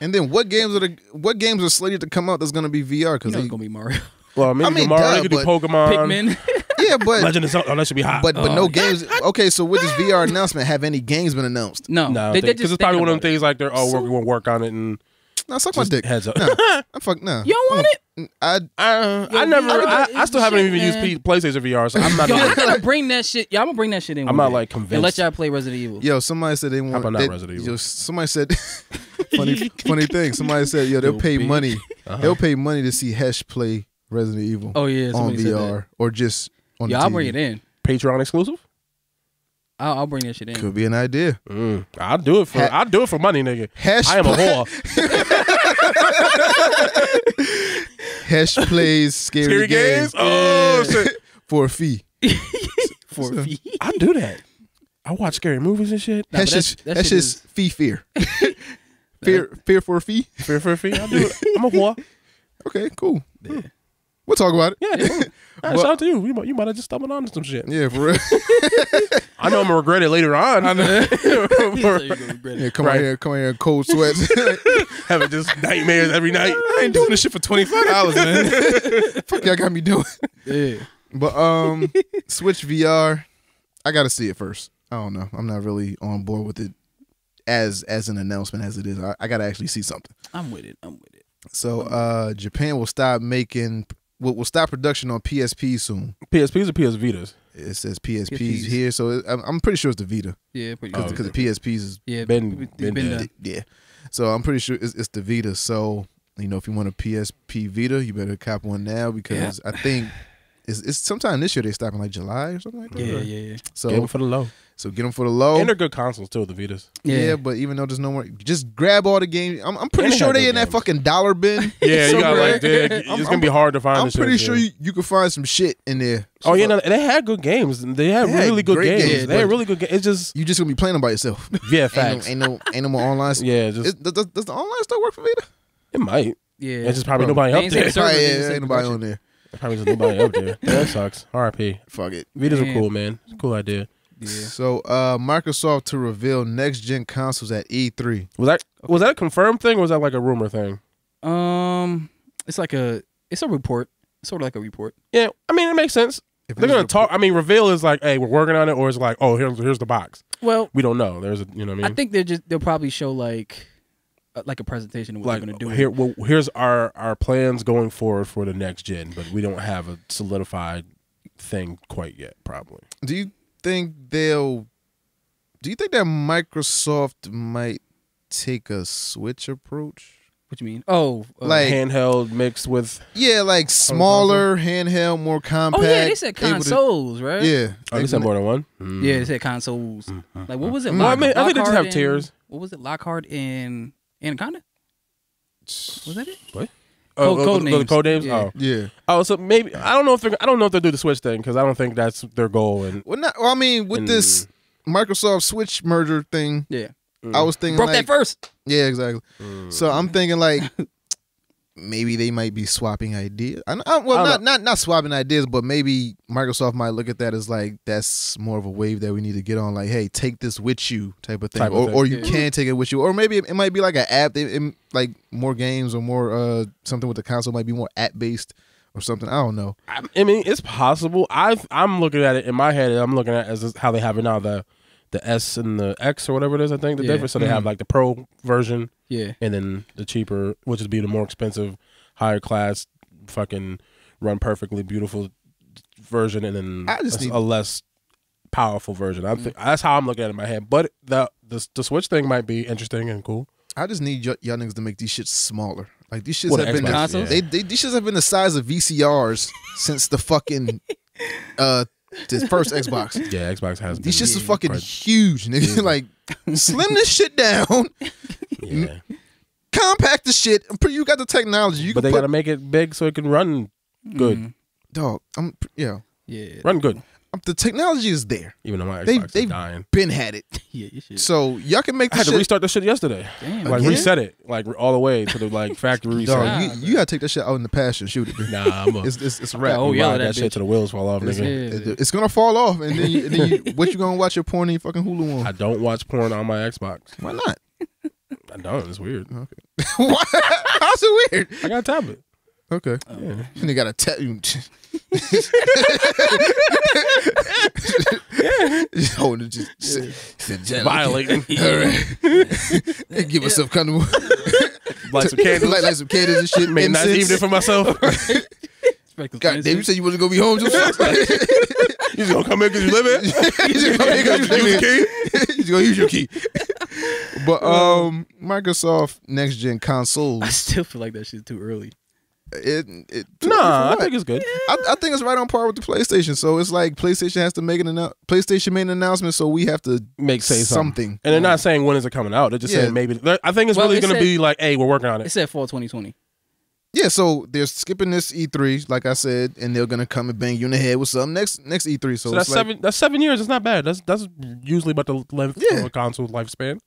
And then what games are slated to come out that's gonna be VR? you Because know it's gonna be Mario, Well, maybe Mario, duh, you could do but Pokemon, Pikmin. yeah, but Legend of Zelda. Oh, that should be hot. but no games. Okay, so with this VR announcement, have any games been announced? No, no, they because just it's probably thinking one of them about it. things like they're we're gonna work on it and Nah, suck my just dick. heads up. Nah, I'm fuck nah. You don't want it? I still haven't even used PlayStation VR, so I'm not. Yo, even- I gotta bring that shit. Yeah, I'm gonna bring that shit in. I'm one not day. like convinced. And let y'all play Resident Evil. Yo, somebody said they want. about not they- Resident Evil? Yo, somebody said funny thing. Somebody said, yo, they'll pay bitch. money. They'll pay money to see Hesh play Resident Evil. Oh, yeah, on somebody said VR or just on. Yeah, the I'll TV. bring it in. Patreon exclusive. I'll bring that shit in. Could be an idea. I'll do it for money, nigga. Hesh I am a whore. Hesh plays scary games. Oh shit! For a fee. For a fee. I do that. I watch scary movies and shit. Nah, but Hesh that is shit is- fee fear. Fear for a fee. For a fee, I do it. I'm a whore. Okay, cool. We'll talk about it. Yeah. Hey, shout out to you. You might have just stumbled onto some shit. Yeah, for real. I know I'm gonna regret it later on. Yeah, come on here in cold sweats. Having just nightmares every night. I ain't doing this shit for $25, man. Fuck y'all got me doing. Yeah. But Switch VR, I gotta see it first. I don't know. I'm not really on board with it as an announcement as it is. I gotta actually see something. I'm with it. So Japan will stop production on PSP soon. PSPs or PS Vitas? It says PSPs PSPs. here, so I'm pretty sure it's the Vita Yeah, pretty because the PSPs is Yeah, been been dead. done. yeah. So I'm pretty sure it's the Vita. So if you want a PSP Vita, you better cop one now because I think it's sometime this year they stop in like July or something like that. Yeah. So Get them for the low. So get them for the low. And they're good consoles too, the Vitas. Yeah, but even though there's no more, just grab all the games. I'm pretty And they sure have they good in that games. fucking dollar bin. Yeah, you got somewhere. like it's gonna be hard to find. I'm this shit, pretty sure yeah. you can find some shit in there. Oh yeah, no, they had good games. They had They had really good great games. games, They had but- really good games. It's just You just gonna be playing them by yourself. yeah, facts. Ain't no more online. Yeah, just Does the online stuff work for Vita? it might. Yeah. It's just probably Bro, nobody they up ain't say there. the server, Probably they just said ain't nobody production. on there. Probably just nobody up there. That sucks. R.I.P. Fuck it. Vitas Damn. are cool, man. It's a cool idea. Yeah. So Microsoft to reveal next gen consoles at E3. Was that a confirmed thing or was that like a rumor thing? It's a report. Sort of like a report. Yeah, I mean, it makes sense. They're gonna talk. I mean, reveal is like, hey, we're working on it, or it's like, oh, here's the box. Well, we don't know. There's a, you know what I mean. I think they'll probably show like a presentation of what they're gonna do. Here's our plans going forward for the next gen, but we don't have a solidified thing quite yet. Probably. Do you think that Microsoft might take a Switch approach? What you mean? Oh, like handheld mixed with like smaller handheld, more compact. Oh yeah, they said consoles, right? Yeah, they said more than one. Yeah, they said consoles. Like what was it? I think they just have tiers. What was it? Lockhart and Anaconda? Was that it? What? Code names. The code names. Yeah. Oh yeah. Oh, so maybe I don't know if they do the Switch thing because I don't think that's their goal. And I mean, with this Microsoft Switch merger thing, yeah. I was thinking broke that first. Yeah, exactly. So I'm thinking like maybe they might be swapping ideas. Not swapping ideas, but maybe Microsoft might look at that as like that's more of a wave that we need to get on. Like, hey, take this with you type of thing, or you can take it with you, or maybe it might be like an app. Like more games or more something with the console might be more app based or something. I don't know. I mean, it's possible. I'm looking at it in my head. I'm looking at it as how they have it now. The S and the X or whatever it is, I think the difference. So they have like the Pro version, and then the cheaper, which would be the more expensive, higher class, fucking run perfectly beautiful version, and then a less powerful version. That's how I'm looking at it in my head. But the Switch thing might be interesting and cool. I just need y'all niggas to make these shits smaller. Like these shits have been these shits have been the size of VCRs since the fucking this first Xbox. Yeah, Xbox has. These shits are fucking huge, nigga. Yeah. Like, slim this shit down. Yeah. Compact the shit. You got the technology. But they got to make it big so it can run good. Dog, yeah. Run good. The technology is there. Even though my Xbox is dying. Been had it. Yeah, you should. So y'all can make. I had to restart the shit yesterday. Damn. Like reset it, like all the way to the like factory reset. Dog, you gotta take that shit out in the pasture and shoot it. Nah, it's a wrap. Oh yeah, that shit to the wheels fall off, nigga. It's gonna fall off, and then what you gonna watch your porn and your fucking Hulu on? I don't watch porn on my Xbox. Why not? I don't. It's weird. Okay. What? How's it weird? I got a tablet. Okay. Yeah. And they got a violating. All right. Give myself comfortable. Light some candles. Light some candles and shit. Made a nice evening for myself. God damn, you said you wasn't gonna be home just You just gonna come in because you live in? You just gonna come in because you use your key? You just gonna use your key. But Microsoft next gen consoles. I still feel like that shit's too early. I think it's good. I think it's right on par with the PlayStation. So it's like PlayStation has to make PlayStation made an announcement, so we have to say something. And they're not saying when is it coming out. They're just saying maybe. I think it's really going to be like, hey, we're working on it. It said fall 2020. Yeah, so they're skipping this E3, like I said, and they're gonna come and bang you in the head with something next E3. So that's 7 years. It's not bad. That's usually about the length of a console lifespan.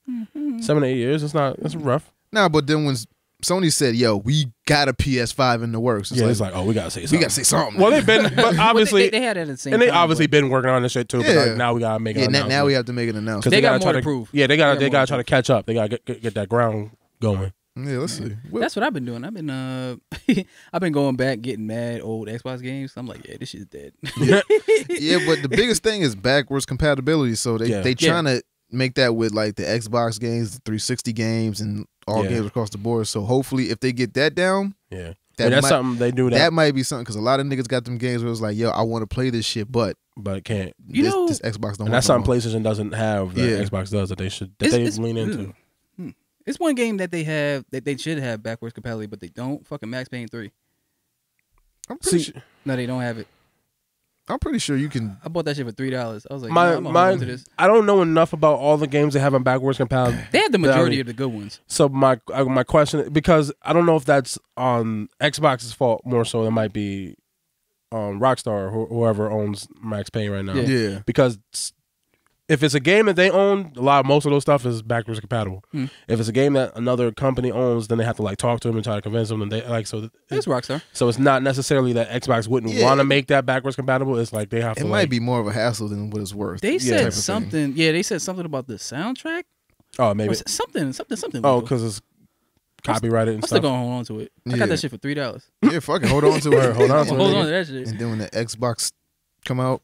7 to 8 years. That's rough. Nah, but then when Sony said, "Yo, we got a PS5 in the works," it's like, oh, we gotta say something. We gotta say something. Well, they've been, but obviously they had it at the same and time. they obviously been working on this shit too. But like, now we gotta make it. Yeah, now we have to make an announcement. They got more to prove. Yeah, they gotta try to catch up. They gotta get that ground going. Yeah, let's see. That's what I've been doing. I've been going back getting mad old Xbox games. I'm like, yeah, this shit's dead. Yeah, but the biggest thing is backwards compatibility. So they trying to make that with like the Xbox games, the 360 games, and all games across the board. So hopefully, if they get that down, that's something they do. That might be something because a lot of niggas got them games where it's like, yo, I want to play this shit, but it can't. This Xbox don't. And that's something PlayStation doesn't have. That Xbox does that they should lean into. It's one game that they have that they should have backwards compatibility, but they don't. Fucking Max Payne 3. I'm pretty sure. No, they don't have it. I'm pretty sure you can. I bought that shit for $3. I was like, I'm gonna hold on to this. I don't know enough about all the games they have on backwards compatibility. They have the majority of the good ones. So my question, because I don't know if that's on Xbox's fault more so. It might be Rockstar or whoever owns Max Payne right now. Yeah. Because if it's a game that they own, most of those stuff is backwards compatible. If it's a game that another company owns, then they have to like talk to them and try to convince them. And they like it's Rockstar. So it's not necessarily that Xbox wouldn't want to make that backwards compatible. It's like they have to. It might be more of a hassle than what it's worth. They said something. Yeah, they said something about the soundtrack. Oh, maybe something. Oh, because it's copyright it and I'm still stuff. gonna hold on to it. I got that shit for $3. Yeah, fucking hold on to it. Hold on to it. Hold on to that shit. And then when the Xbox come out,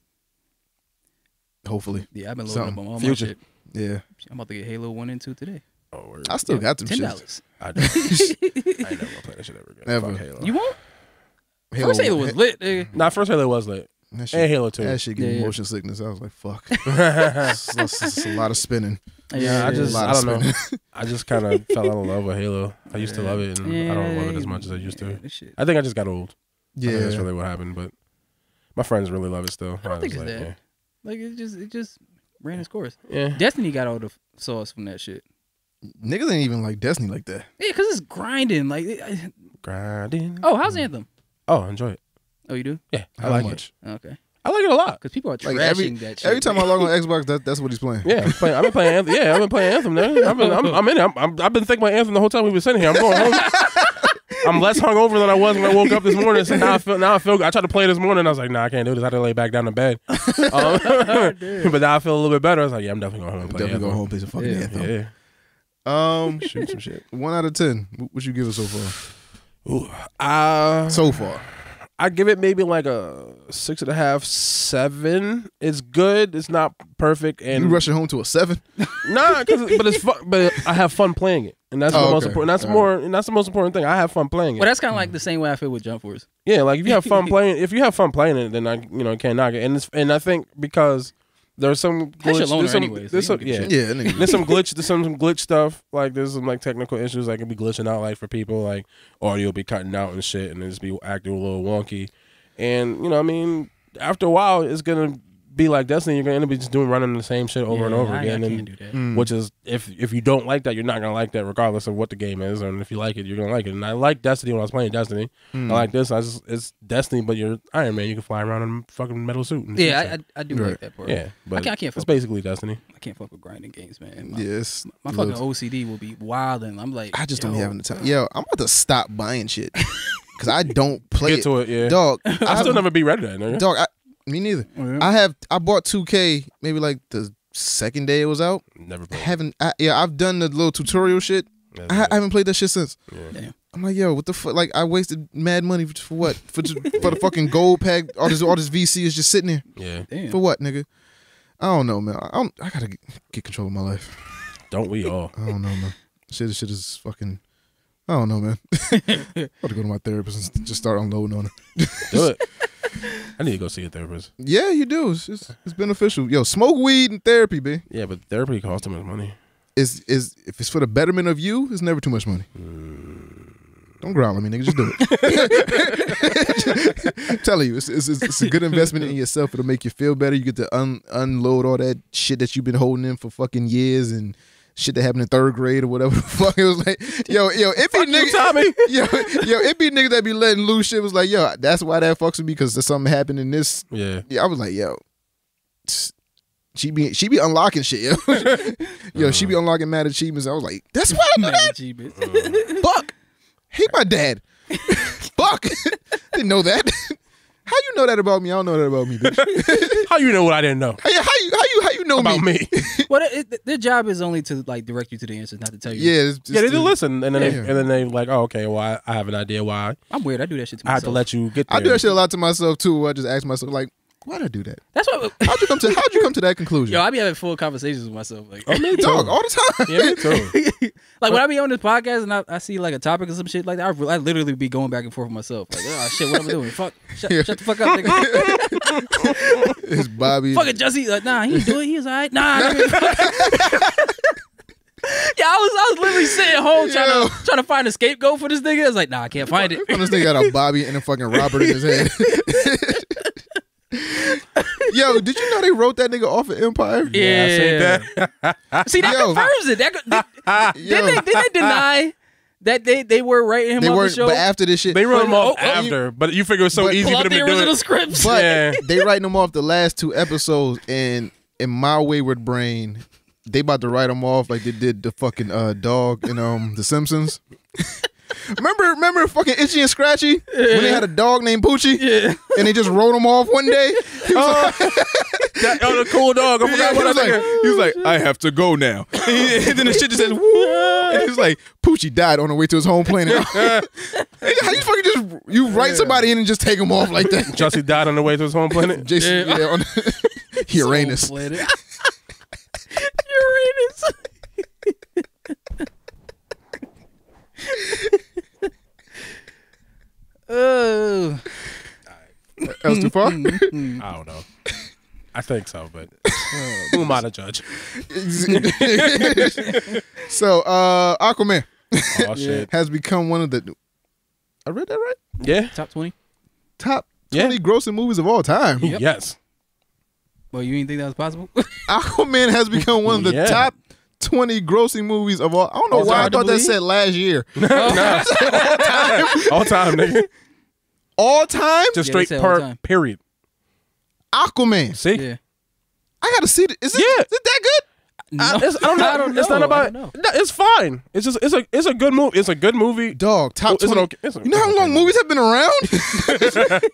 hopefully. Yeah, I've been loading up on all my Future. shit. Yeah. I'm about to get Halo 1 and 2 today. Oh, word. I still got them shit. $10. I ain't never gonna play that shit ever again. Never. Fuck Halo. You won't? First Halo was lit, nigga. Nah, first Halo was lit. That And Halo 2. That shit gave me Yeah. motion sickness. I was like, fuck. It's a lot of spinning. Yeah, I A lot of don't know. spinning. I just kind of fell out of love with Halo. I used to love it, and I don't love it as much as I used to. This shit. I think I just got old. I think that's Yeah. really what happened. But my friends really love it still. I don't think was it's like, that. Like it just ran its course. Yeah. Destiny got all the sauce from that shit. Niggas ain't even like Destiny like that. Yeah, cause it's grinding. Like, Grinding. oh, how's Anthem? Oh, enjoy it. Oh, you do? Yeah, I How like much? it. Okay. I like it a lot. Cause people are trashing Like that shit. every time I log on Xbox, that's what he's playing. Yeah, I've been playing Anthem. Yeah, I've been playing Anthem. There. I'm in it. I've been thinking about Anthem the whole time we've been sitting here. I'm going home. I'm less hungover than I was when I woke up this morning. So now I feel good. I tried to play this morning. I was like, nah, I can't do this. I had to lay back down in bed. But now I feel a little bit better. I was like, yeah, I'm definitely going home and play Definitely go Anthem. home and play some fucking Anthem. Yeah. Shoot some shit. 1 out of 10. What you give it so far? Ooh, So far. I give it maybe like a 6.5, 7. It's good. It's not perfect. And You rushing home to a 7? nah, but it's fun. But I have fun playing it, and that's the most okay. important. That's All more, and that's the most important thing. I have fun playing it. Well, that's kind of like the same way I feel with Jump Force. Yeah, like if you have fun playing, it, then I can't knock it. And I think because there's some That's your glitch, loaner there's some, anyways, there's so some, you don't yeah, give a Yeah, nigga. there's some glitch stuff. Like there's some like technical issues that can be glitching out, like for people, like audio be cutting out and shit, and it just be acting a little wonky. And I mean, after a while, it's gonna be like Destiny. You're gonna end up just running the same shit over and over again. I And can't do that. which is if you don't like that, you're not gonna like that, regardless of what the game is. And if you like it, you're gonna like it. And I like Destiny when I was playing Destiny. I like this. It's Destiny, but you're Iron Man. You can fly around in a fucking metal suit. And Yeah, shit. I do like that part. Yeah, but I can't it's fuck basically Destiny. I can't fuck with grinding games, man. Yes. My fucking OCD will be wild, and I'm like, I just don't yo, be having the time. Yo, I'm about to stop buying shit. Because I don't play Get to it, yeah. Dog, I still never be ready to that, nigga. Dog, me neither. I bought 2K maybe like the second day it was out. Never played. I've done the little tutorial shit. I haven't played that shit since. Damn. I'm like, yo, what the fuck? Like, I wasted mad money for what? For the fucking gold pack. All this VC is just sitting there. Yeah. Damn. For what, nigga? I don't know, man. I gotta get control of my life. Don't we all? I don't know, man. Shit is fucking. I don't know, man. I'm about to go to my therapist and just start unloading on it. Do it. I need to go see a therapist. Yeah, you do. It's beneficial. Yo, smoke weed and therapy, man. Yeah, but therapy costs too much money. Is if it's for the betterment of you, it's never too much money. Don't growl at me, nigga. Just do it. I'm telling you, it's a good investment in yourself. It'll make you feel better. You get to unload all that shit that you've been holding in for fucking years and shit that happened in 3rd grade or whatever the fuck. It was like, yo, it be niggas, Tommy. yo, it be niggas that be letting loose shit. It was like, yo, that's why that fucks with me because something happened in this. Yeah. Yeah, I was like, yo, she be unlocking shit, yo. Yo, she be unlocking mad achievements. I was like, that's why I do that. Fuck. Hate my dad. Fuck. Didn't know that. How you know that about me? I don't know that about me, bitch. How you know what I didn't know How you know about me? Well, their job is only to like direct you to the answers, not to tell you. Yeah, Yeah, they do listen, and then Yeah. they like, oh, okay, well, I have an idea why I'm weird. I do that shit to I myself. have to let you get there. I do that shit a lot to myself too. I just ask myself, like, why'd I do that? That's what. How'd you come to that conclusion? Yo, I be having full conversations with myself. Like, Dog, all the time. Yeah, me too. like when I be on this podcast and I see like a topic or some shit like that, I literally be going back and forth with myself. Like, oh shit, what am I doing? Fuck, shut the fuck up, nigga. It's Bobby. Fucking Jesse. Like, nah, he do it. He's alright. Nah. Nigga. Yeah, I was literally sitting home trying to find a scapegoat for this nigga. I was like, nah, I can't find it. This nigga got a Bobby and a fucking Robert in his head. Yo, did you know they wrote that nigga off of Empire? Yeah, I seen that. See, that Yo. confirms it. Didn't they deny that they were writing him They off weren't, the show? but after this shit, They wrote him off Oh, after, but you figure it's so but easy pull for out them the to do original it. scripts. but Yeah. they writing them off the last 2 episodes, and in my wayward brain, they about to write them off like they did the fucking dog in The Simpsons. Remember fucking Itchy and Scratchy when they had a dog named Poochie? Yeah. And they just wrote him off one day? He was like, the cool dog. I forgot what he was like, I have to go now. And then the shit just says, woo. And he's like, Poochie died on the way to his home planet. How you fucking you write somebody in and just take him off like that? Jussie died on the way to his home planet. Jason, on Uranus. Uranus. Oh. That was too far? I don't know. I think so, but who am I to judge? So, Aquaman Oh shit! has become one of the. I read that right? Yeah. Top 20? Top 20 grossing movies of all time. Yes. Well, you didn't think that was possible? Aquaman has become one of the top 20 grossing movies of all. I don't know why I thought that said last year. All time, nigga. All time? Just Yeah, they straight said all time. period. Aquaman. See? Yeah. I gotta see it. Is it that good? No. I don't know. It's not about. know. No, it's fine. It's just it's a good movie. It's a good movie. Dog, top It's 20. You know how long movies have been around?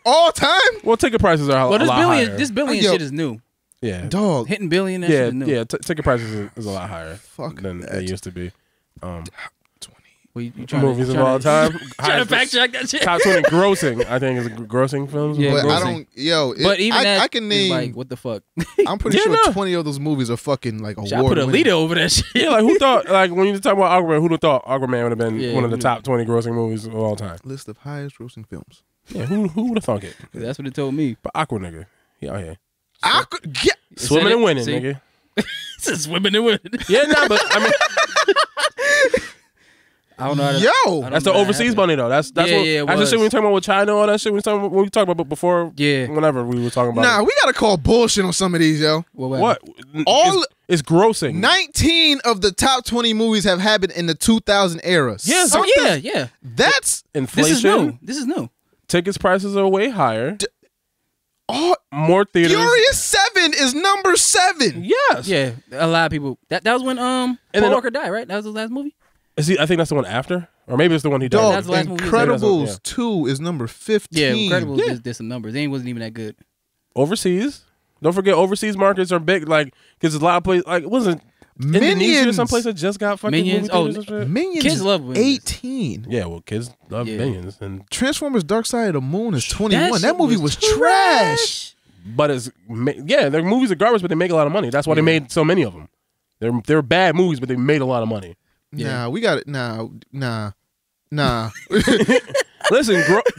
All time? Well, ticket prices are Well, a lot higher. this billion Yo. shit is new. Yeah. Dog. Hitting billion, that shit is new. Ticket prices is a lot higher Fuck than that. they used to be. Well, you trying Movies of all time. Trying to fact check that shit. Top 20 grossing, I think, is grossing films. Yeah, But I grossing. don't, But even that, I can is name, like, what the fuck? I'm pretty Yeah, sure no. 20 of those movies are fucking like award I put a winning. leader over that shit. Yeah, like who thought, like when you talk about Aquaman, who'd have thought Aquaman would have been Yeah, one of the who- top 20 grossing movies of all time? List of highest grossing films. Yeah, who would have thought it? That's what it told me. But Aqua nigga, he out here Said swimming and it. winning, See? nigga. It's swimming and winning. Yeah, nah, but I mean, I don't know how to. Yo, I don't that's the know how that overseas happened. money though. That's Yeah, what, yeah, it that's the was. shit we were talking about with China. All that shit we talked about before. Yeah. whenever we were talking about. nah, we gotta call bullshit on some of these, yo. What? All- it's grossing. 19 of the top 20 movies have happened in the 2000 era. Yes. Oh Something- yeah. That's Inflation. This is new. Tickets prices are way higher. all. More theaters. Furious 7 is number 7. Yes. Yeah, a lot of people. That was when Paul then- Walker died, right? That was his last movie. Is he? I think that's the one after, or maybe it's the one he died. Dog, That's the last movie. Incredibles Yeah. 2 is number 15. Yeah, Incredibles Yeah. did some numbers. They wasn't even that good. Overseas. Don't forget, overseas markets are big. Like, because a lot of places, like, wasn't Indonesia or Minions. some place that just got fucking Minions. movie theaters and shit? Minions Kids is love Minions. 18. Yeah, well, kids love Yeah. Minions, and Transformers Dark Side of the Moon is 21. That shit movie was trash. but it's their movies are garbage, but they make a lot of money. That's why they made so many of them. They're bad movies, but they made a lot of money. Nah, we got it. Nah. Listen,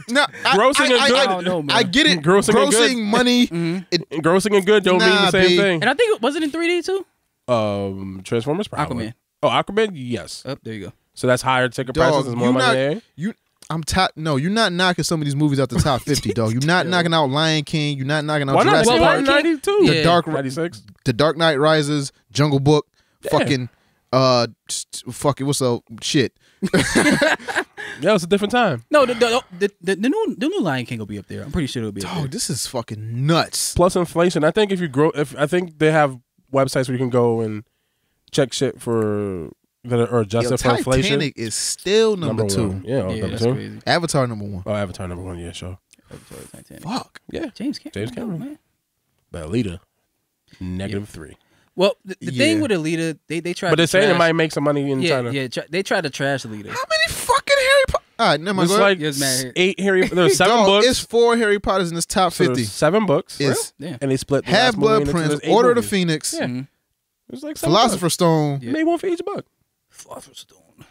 Nah, Grossing is good. I don't know, man. I get it. Grossing and good. Grossing money. grossing and good don't mean Nah, the same B. thing. And I think it was it in 3D too. Transformers, probably. Aquaman. Oh, Aquaman, yes. Oh, there you go. So that's higher ticket Dog, prices, is more you money not- there. I'm top. No, you're not knocking some of these movies out the top 50, dog. You're not knocking out Lion King. You're not knocking out Why not? Jurassic Well, Park. 92. The Yeah. Dark, 96. The Dark Knight Rises, Jungle Book, fucking, fucking what's up? Shit. Yeah, it's a different time. No, the new Lion King will be up there. I'm pretty sure it'll be up there. Dog, this is fucking nuts. Plus inflation. I think I think they have websites where you can go and check shit for that are adjusted for inflation. Titanic is still number 2. one. Yeah, Yeah, number that's 2. crazy. Avatar number 1. Oh, Avatar number 1. Yeah, sure. Fuck. Yeah, James Cameron. Man. The Alita, -3. Well, the thing Yeah. with Alita, they tried. But they're to saying it trash- might make some money in China. Yeah, they tried to trash Alita. How many fucking Harry Potter? All right, never mind. It's Go ahead. like Yes, man. 8 Harry. There's 7 Dog, books. It's 4 Harry Potters in this top So 50. there's 7 books. It's Yeah. And they split the Half last movie Blood into Prince, there's 8 Order of the movies. Phoenix, Yeah. There's like 7 Philosopher's Stone. books. Made one for each book. Philosopher's Stone.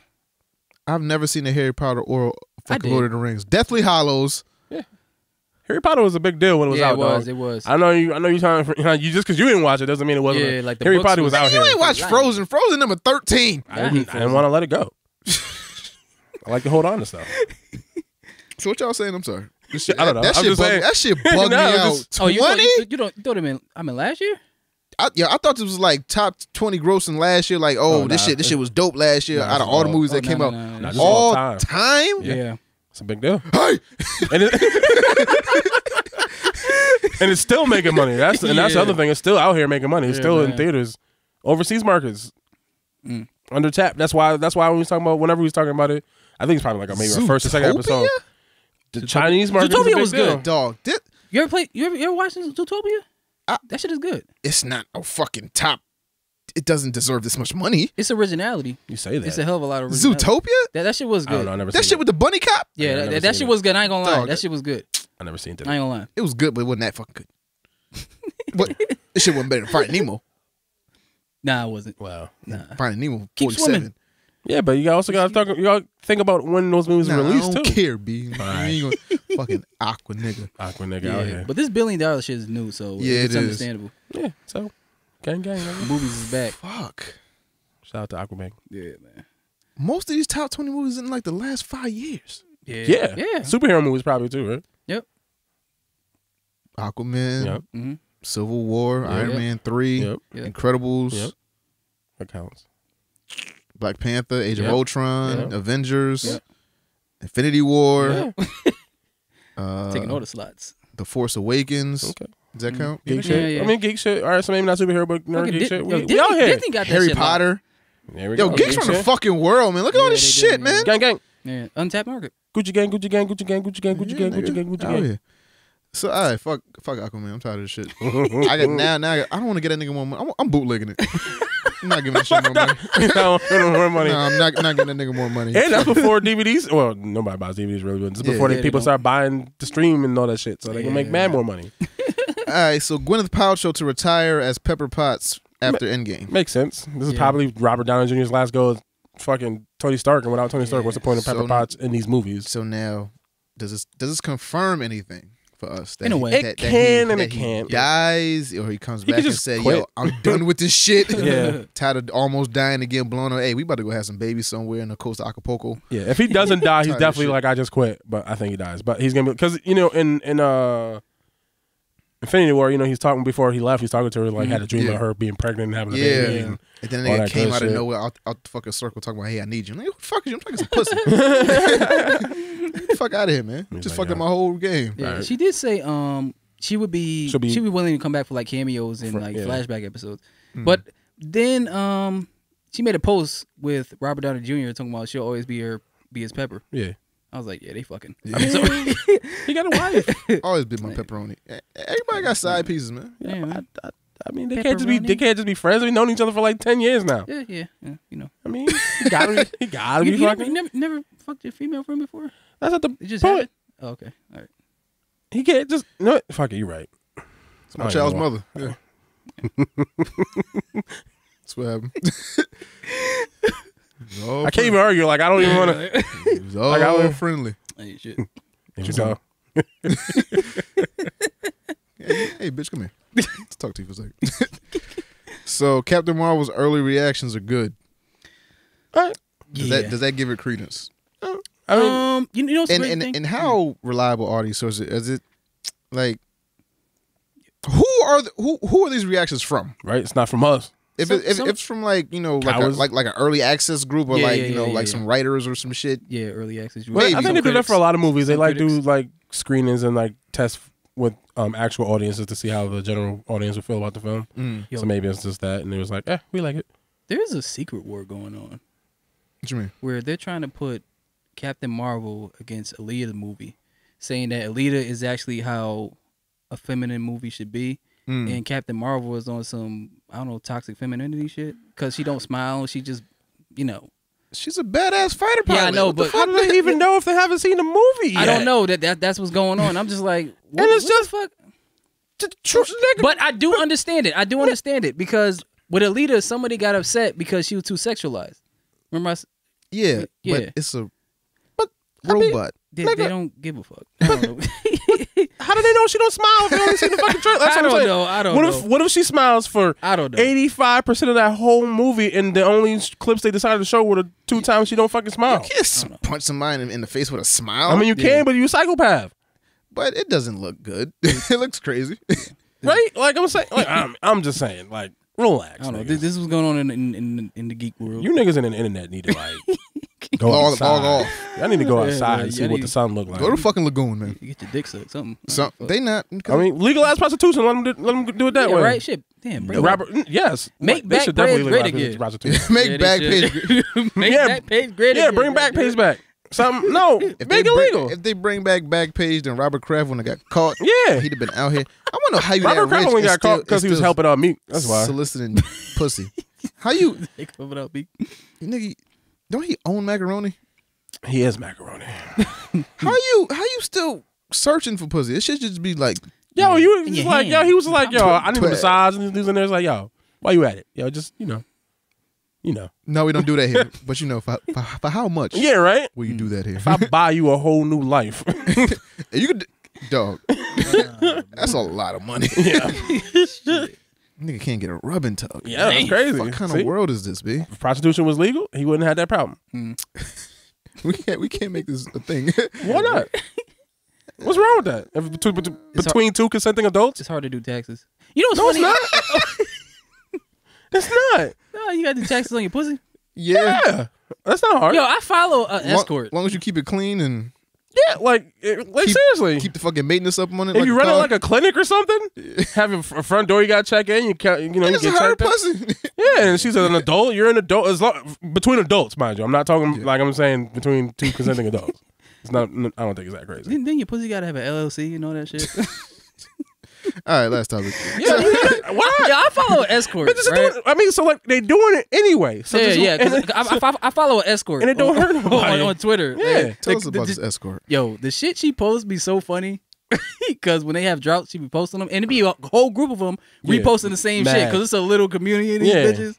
I've never seen a Harry Potter or I fucking did. Lord of the Rings. Deathly Hollows. Harry Potter was a big deal when it was Yeah, out. it was. Dog. It was. I know you trying to, you just because you didn't watch it doesn't mean it wasn't. Yeah, like the Harry books Potter was was- out You here. ain't watched Lying. Frozen. Frozen number 13. I didn't want to let it go. I like to hold on to stuff. So what y'all saying? I'm sorry. This shit, I don't know. That I'm shit just saying. that shit bugged No, me I'm out. just- 20? you thought I mean last year? I thought this was like top 20 grossing last year. Like, oh, Oh, this nah. shit was dope last year. Nah, out of it's all the all- movies that no, came no, out, no, no, Nah, this is all all time. Yeah. It's a big deal. Hey, And, and it's still making money. That's the other thing. It's still out here making money. It's still in man. theaters. Overseas markets. Under tap. That's why when we was talking about whenever we was talking about it, I think it's probably like maybe our first or second Zootopia? episode. The Chinese market is a Zootopia big was deal. good. dog. You ever watched Zootopia? That shit is good. It's not a fucking top. It doesn't deserve this much money. It's originality. You say that. It's a hell of a lot of originality. Zootopia? That shit was I don't good. know. I never That seen shit with the bunny cop? Yeah, never that seen shit it. was good. I ain't gonna lie. Dog, That shit was good. I never seen it. I ain't gonna lie. It was good, but it wasn't that fucking good. But this shit wasn't better than Finding Nemo. Nah, it wasn't. Wow. Nah. Finding Nemo, Keep 47. swimming. Yeah, but you also gotta talk. You gotta think about when those movies Nah, were released I don't too. care, B. You ain't gonna fucking Aqua nigga. Aqua nigga out here. But this $1 billion shit is new, so Yeah, it's it is. understandable. Yeah. So, gang. The Man. movies is back. Fuck. Shout out to Aquaman. Yeah, man. Most of these top 20 movies in like the last 5 years. Yeah. Superhero movies probably too, right? Yep. Aquaman, Yep. Mm-hmm. Civil War, Iron Yep. Man 3, Yep. Yep. Incredibles, Yep. That counts. Black Panther, Age of Yep. Ultron, Yep. Avengers, Yep. Infinity War, Taking all the slots. The Force Awakens. Okay. Does that count? Geek Yeah, shit. yeah. I mean, geek shit. All right, so maybe not superhero, but nerd Fucking geek Di- shit. yo, We out here. Disney got that Harry shit locked. Potter. There we Yo, go. geeks from the shit. fucking world, man. Look at all this they do, shit, man. Gang. Yeah, untapped market. Gucci gang. Gucci gang. Out here. So, all right, fuck Aquaman. I'm tired of this shit. I don't want to get that nigga more money. I'm bootlegging it. I'm not giving that shit more money. No more money. No, I'm not giving that nigga more money. And that's before DVDs. Well, nobody buys DVDs really, but it's before Yeah, people they start buying the stream and all that shit, so they can make mad more money. All right, so Gwyneth Paltrow to retire as Pepper Potts after Endgame. Makes sense. This is probably Robert Downey Jr.'s last go as fucking Tony Stark, and without Tony Stark, what's the point of Pepper So- Potts in these movies? So now, does this confirm anything for us? That In a he- way. that- It that can he- and that it he can't. dies, or he comes He back could and just say, quit. "Yo, I'm done with this shit." Yeah. Tired of almost dying again, blown up. Hey, we about to go have some babies somewhere in the coast of Acapulco. Yeah, if he doesn't die, he's Tired of definitely shit. like, I just quit. But I think he dies. But he's gonna be, because in Infinity War, he's talking before he left. He's talking to her like had a dream Yeah. of her being pregnant and having a Yeah, baby. and then all they that came good out of shit. nowhere, out the fucking circle, talking about, "Hey, I need you." I'm like, "Who the fuck is you? I'm talking some pussy." Get the fuck out of here, man. He's Just like, fucked up yeah. my whole game. Yeah, Right. she did say she would be willing to come back for like cameos and like yeah. flashback episodes. But then she made a post with Robert Downey Jr. talking about she'll always be his Pepper. Yeah, I was like, yeah, they fucking. Yeah. I mean, so, he got a wife. Always been my pepperoni. Everybody got side pieces, man. yeah, man. I mean, they can't just be Pepperoni. friends. We've known each other for like 10 years now. yeah, you know. I mean, he gotta be You fucking. never fucked your female friend before? That's not the It just point. happened? Oh, okay, all right. He can't just no. Fuck it, you're right. It's my child's mother. Yeah. That's what happened. I can't even argue. Like I don't even want to. It was all Like, I went- friendly. Hey, shit. So Hey, bitch, come here. Let's talk to you for a second. So, Captain Marvel's early reactions are good. Does that give it credence? I mean, you know, what's the great thing? And how reliable are these sources? Is it like who are these reactions from? right? It's not from us. If Some- it's from like Cowards. like an early access group or Yeah, like yeah, yeah, some yeah. writers or some shit. Yeah, early access. Well, I Maybe. think they do that critics. for a lot of movies. They Some like critics. do like screenings and like tests with actual audiences to see how the general audience would feel about the film. Yo. So maybe it's just that, and it was like, we like it. There's a secret war going on What you mean? where they're trying to put Captain Marvel against Aaliyah the movie, saying that Aaliyah is actually how a feminine movie should be, and Captain Marvel is on some toxic femininity shit because she don't smile. She just She's a badass fighter pilot. Yeah, I know, What the but- fuck? How do they even know if they haven't seen the movie yet? I don't know that's what's going on. I'm just like, what, And it's what just- the fuck? Nigga. But I do understand it. I do understand it because with Alita, somebody got upset because she was too sexualized. Remember, Yeah, Yeah. but it's a I mean, robot. they don't give a fuck. I don't know. How do they know she don't smile if they only seen the fucking trailer? That's I what I'm don't saying. know. I don't what know. If, what if she smiles for I don't know. 85% of that whole movie, and the only clips they decided to show were the 2 times she don't fucking smile? You can't punch somebody in the face with a smile. I mean, you can, but you're a psychopath, but it doesn't look good. It looks crazy. right? Like I'm saying, like I'm just saying, like relax. I don't know. niggas. This was going on in the geek world. You niggas in the internet need to like go Log outside. off. Y'all need to go Yeah, outside yeah, and see y'all what need- the sun look like. Go to fucking Lagoon, man. You get your dick sucked, something. So they not. I mean, legalize prostitution. Let them do it that yeah, way. right? Shit, damn. Bring Robert, yes. Make They back should bread definitely great legalize again. prostitution. make Yeah, back they page. should. Make Yeah, back page great Yeah, again. bring back pays back. Something. No, make it legal. If they bring back Backpage, then Robert Kraft when they got caught, Yeah. he'd have been out here. I want to know how you Robert that Kraft rich only and got caught because he was still helping out Meek. That's why. soliciting pussy. How you, They covered up me. nigga? Don't he own macaroni? He is macaroni. How you still searching for pussy? It should just be like, Yo, you was In just your like, hand. yo, he was like, yo, I need a Twelve. massage, and he was in there. It's like, yo, why you at it? Yo, just you know. no, we don't do that here. But you know, for how much? Yeah, right. Will you do that here? If I buy you a whole new life, You could, dog. That's a lot of money. yeah, Nigga can't get a rubbing tug. yeah, that's crazy. What kind See? of world is this, B? If prostitution was legal, he wouldn't have that problem. We can't make this a thing. Why not? What's wrong with that? If between two consenting adults? It's hard to do taxes. You know No, what's it's funny? not. It's not. No, you got to do taxes on your pussy. Yeah. Yeah, that's not hard. Yo, I follow an escort. Long as you keep it clean and Yeah, like seriously. keep the fucking maintenance up on it. If like you a run it car. like a clinic or something, have a front door you got to check in. You know, you It's get her checked in. pussy. Yeah, and she's an adult. You're an adult. Between adults, mind you. I'm not talking like I'm saying between two consenting adults. It's not. I don't think it's that crazy. Then your pussy got to have an LLC and all that shit. All right, last topic. Yeah, why? Yeah, I follow an escort. But just Right? I mean, so like they doing it anyway. So Yeah, just- yeah. Because I follow an escort. And it don't hurt nobody. on Twitter. Yeah. Tell us about this escort. Yo, the shit she posts be so funny. Because when they have droughts, she be posting them, and it be a whole group of them Yeah. reposting the same shit. Mad. Because it's a little community of these Yeah. bitches.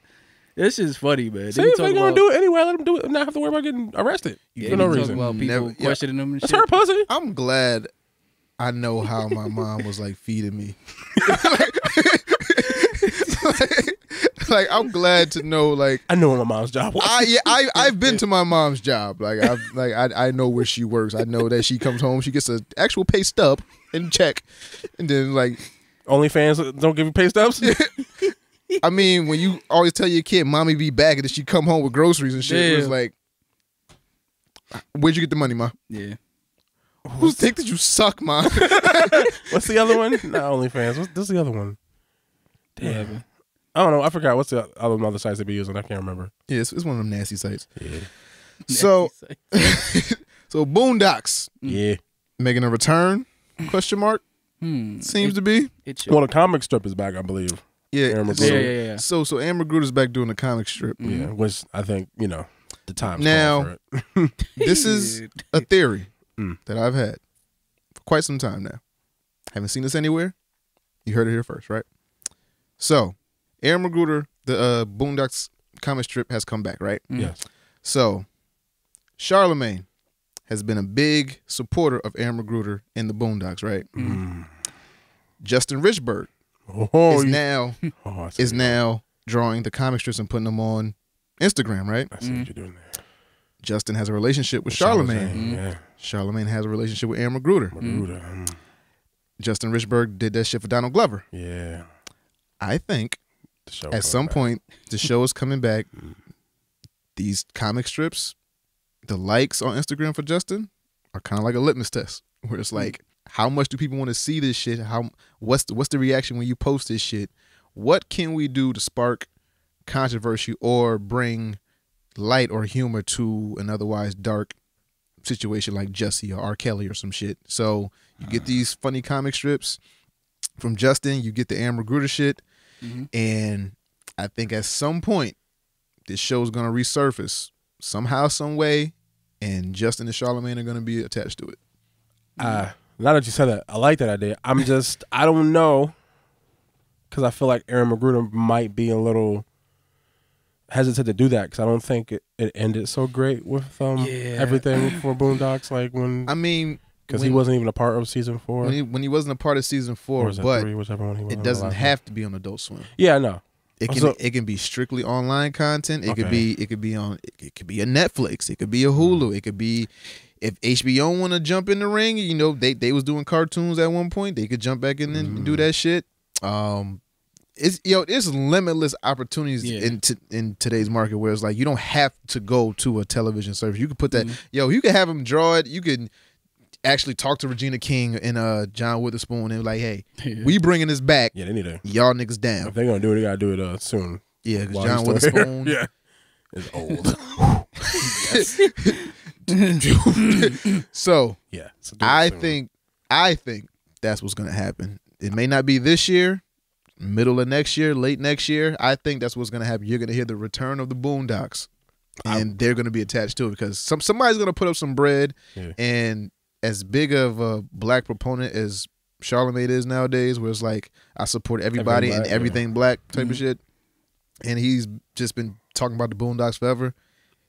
This shit's funny, man. See, if they gonna do it anyway, let them do it and not have to worry about getting arrested Yeah, for no they be reason. talking about people Never- yeah. questioning them and It's shit. her pussy. I'm glad I know how my mom was like feeding me. like I'm glad to know like I know what my mom's job was. I've been to my mom's job. Like I know where she works. I know that she comes home, she gets an actual pay stub and check, and then like OnlyFans don't give you pay stubs. I mean when you always tell your kid, "Mommy be back," and then she come home with groceries and shit. It was Yeah. like, where'd you get the money, ma? Yeah. Whose dick did you suck, ma? What's the other one? Not OnlyFans. What's the other one? Damn. I don't know. I forgot. What's the other sites they be using? I can't remember. Yeah, it's one of them nasty sites. Yeah. So Boondocks Yeah. making a return? Question mark. Seems to be. It should. Well, the comic strip is back, I believe. Yeah. Aaron So, McGruder. Yeah. so Aaron McGruder's back doing the comic strip. Yeah, which I think the time's Now- called for it. This is a theory Mm. that I've had for quite some time now. Haven't seen this anywhere. You heard it here first, right? So, Aaron McGruder, the Boondocks comic strip has come back, right? Yes. So, Charlemagne has been a big supporter of Aaron McGruder in the Boondocks, right? Justin Richburg Oh, is you- now oh, I see is what now drawing the comic strips and putting them on Instagram, right? I see what you're doing there. Justin has a relationship with Charlemagne. Yeah. Charlemagne has a relationship with Aaron McGruder. McGruder. Justin Richburg did that shit for Donald Glover. Yeah. I think The show at coming some back. point the show is coming back. These comic strips, the likes on Instagram for Justin are kind of like a litmus test, where it's like, how much do people want to see this shit? What's the reaction when you post this shit? What can we do to spark controversy or bring light or humor to an otherwise dark situation like Jussie or R. Kelly or some shit? So you get these funny comic strips from Justin, you get the Aaron McGruder shit, and I think at some point this show's gonna resurface somehow, some way, and Justin and Charlemagne are gonna be attached to it. Now that you said that, I like that idea. I don't know, because I feel like Aaron McGruder might be a little hesitant to do that, because I don't think it ended so great with everything for Boondocks. Like when, I mean, because he wasn't even a part of season 4. when he wasn't a part of season 4, or was it but 3, whichever one he was. it doesn't have to be on Adult Swim. Yeah, I know. It can be strictly online content. It could be on it could be a Netflix. It could be a Hulu. It could be, if HBO want to jump in the ring, they was doing cartoons at one point. They could jump back in and do that shit. It's limitless opportunities in today's market where it's like you don't have to go to a television service. You could put that. You could have them draw it. You could actually talk to Regina King and John Witherspoon and like, hey, we bringing this back. Yeah, they need to. Y'all niggas down. If they're gonna do it, they gotta do it soon. Yeah, because While John he's still Witherspoon here. Yeah, is old. So Yeah. So I think that's what's gonna happen. It may not be this year, middle of next year, late next year. I think that's what's gonna happen. You're gonna hear the return of the Boondocks, and they're gonna be attached to it because somebody's gonna put up some bread. Yeah. And as big of a black proponent as Charlamagne is nowadays, where it's like I support everybody and everything black type of shit, and he's just been talking about the Boondocks forever.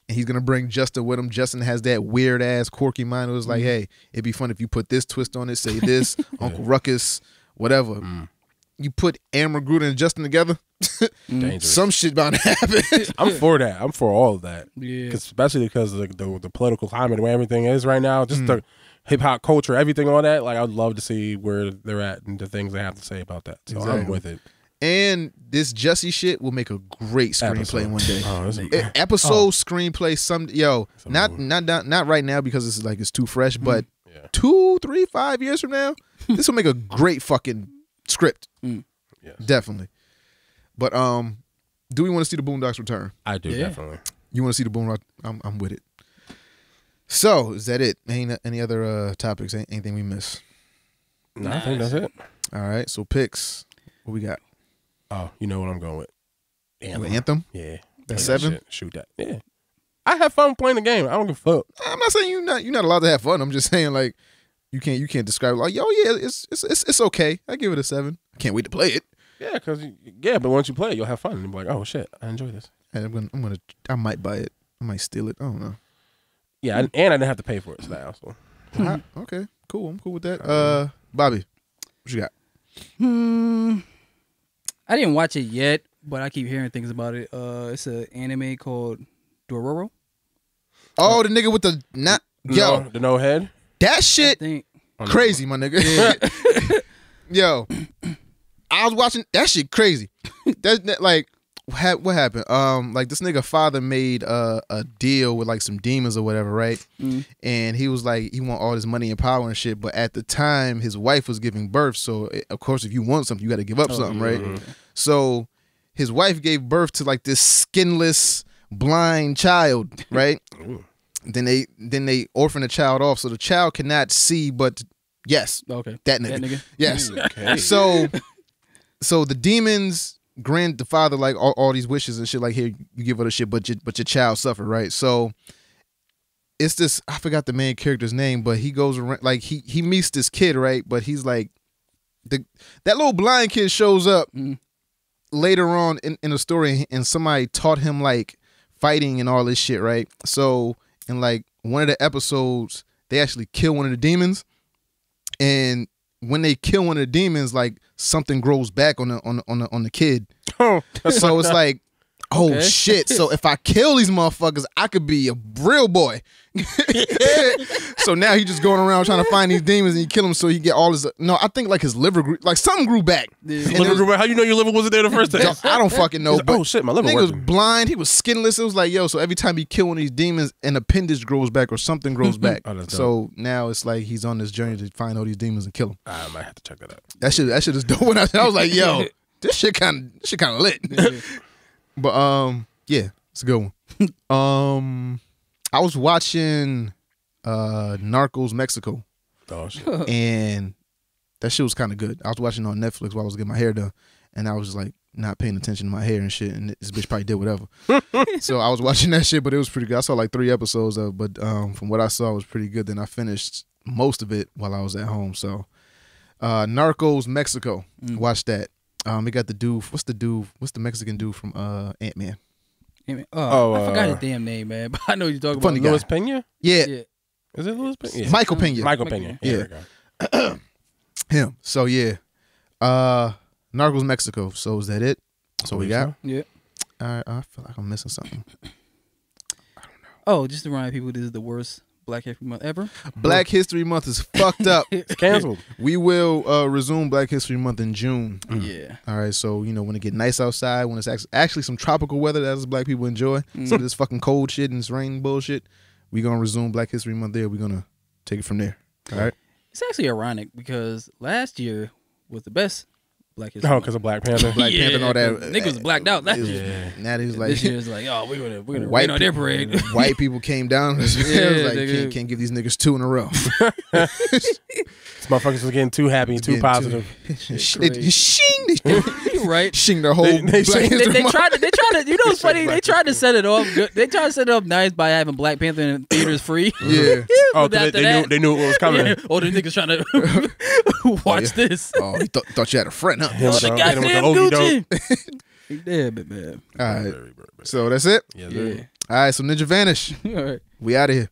And he's gonna bring Justin with him. Justin has that weird ass quirky mind. It was like, hey, it'd be fun if you put this twist on it, say this, Uncle Ruckus, whatever. You put Amber Gruden and Justin together, some shit about to happen. I'm for that. I'm for all of that. Yeah. Especially because of the political climate, where everything is right now, just the hip hop culture, everything, all that. Like, I'd love to see where they're at and the things they have to say about that. So I'm with it. And this Jussie shit will make a great screenplay one day. Episode screenplay, not right now because it's too fresh, but 2, 3, 5 years from now, this will make a great fucking script. Yes. Definitely. But do we want to see the Boondocks return? I do, definitely. You want to see the Boondocks? I'm with it. So is that it? Ain't any other topics? Anything we missed? No, I think that's it. All right. So picks. What we got? Oh, you know what I'm going with? Anthem? Yeah. That's Play 7? That shit. Shoot that. Yeah. I have fun playing the game. I don't give a fuck. I'm not saying you're not allowed to have fun. I'm just saying like you can't describe it like, yo, yeah, it's okay. I give it a 7. I can't wait to play it. Yeah, but once you play it, you'll have fun and be like, oh shit, I enjoy this. And I might buy it. I might steal it. I don't know. Yeah, and I didn't have to pay for it so now. So. Okay, cool. I'm cool with that. Bobby, what you got? I didn't watch it yet, but I keep hearing things about it. It's an anime called Dororo. Oh, the nigga with the the no head. That shit crazy, my nigga. Yo, I was watching that shit crazy. That like what happened? Like this nigga father made a deal with like some demons or whatever, right? And he was like, he want all this money and power and shit. But at the time, his wife was giving birth, so of course, if you want something, you got to give up something, right? So his wife gave birth to like this skinless, blind child, right? Then they orphan the child off, so the child cannot see, but yes, that nigga. Yes. Okay. So the demons grant the father like all these wishes and shit. Like, here, you give her the shit, but your child suffered, right? So it's this. I forgot the main character's name, but he goes around like he meets this kid, right? But he's like that little blind kid shows up later on in the story, and somebody taught him like fighting and all this shit, right? So in like one of the episodes, they actually kill one of the demons, and when they kill one of the demons, like something grows back on the kid. So it's like, oh shit. So if I kill these motherfuckers, I could be a real boy. So now he just going around trying to find these demons and he kill them so he get all his. No, I think like his liver grew, like something grew back. Liver grew back? How you know your liver wasn't there the first day? I don't fucking know. But oh shit, my liver nigga was blind. He was skinless. It was like, yo, so every time he kill one of these demons, an appendage grows back or something grows back. So now it's like he's on this journey to find all these demons and kill them. I might have to check that out. That shit is dope. When I was like, yo, this shit kind of lit. But yeah, it's a good one. I was watching Narcos Mexico. Oh shit. And that shit was kind of good. I was watching it on Netflix while I was getting my hair done, and I was just like not paying attention to my hair and shit, and this bitch probably did whatever. So I was watching that shit, but it was pretty good. I saw like 3 episodes of it, but from what I saw, it was pretty good. Then I finished most of it while I was at home. So Narcos Mexico, watch that. We got the dude. What's the Mexican dude from Ant-Man? I forgot his damn name, man. But I know you're talking Funny about. guy. Luis Pena? Yeah. Is it Luis Pena? Yeah. Michael Pena. Michael Pena. Yeah. Him. So yeah. Narcos Mexico. So is that it? So we got? Yeah. All right. I feel like I'm missing something. Oh, just to remind people, this is the worst Black History Month ever. Black History Month is fucked up. It's canceled. We will resume Black History Month in June. Yeah. All right. So, when it get nice outside, when it's actually some tropical weather that us black people enjoy, so this fucking cold shit and this rain bullshit, we going to resume Black History Month there. We're going to take it from there. All right. It's actually ironic because last year was the best Black History. Oh, because of Black Panther. Black Panther and all that. Niggas was blacked out. That Now he's like, this year's like, oh, we're gonna white rain on their parade. White people came down. It was like, nigga. can't give these niggas 2 in a row. These motherfuckers was getting too happy, too positive. You right? Shing their whole. They Black History They Month. tried to. You know what's funny? They tried to set it off good. They tried to set it up nice by having Black Panther in theaters free. Yeah. Oh, But after they knew what was coming. Yeah. Oh, the niggas trying to watch this. Oh, he thought you had a friend, huh? Him with the Goddamn okie doke. Gucci. Yeah, but man. All right. So that's it. Yeah. Yeah. All right. So Ninja Vanish. All right. We out of here.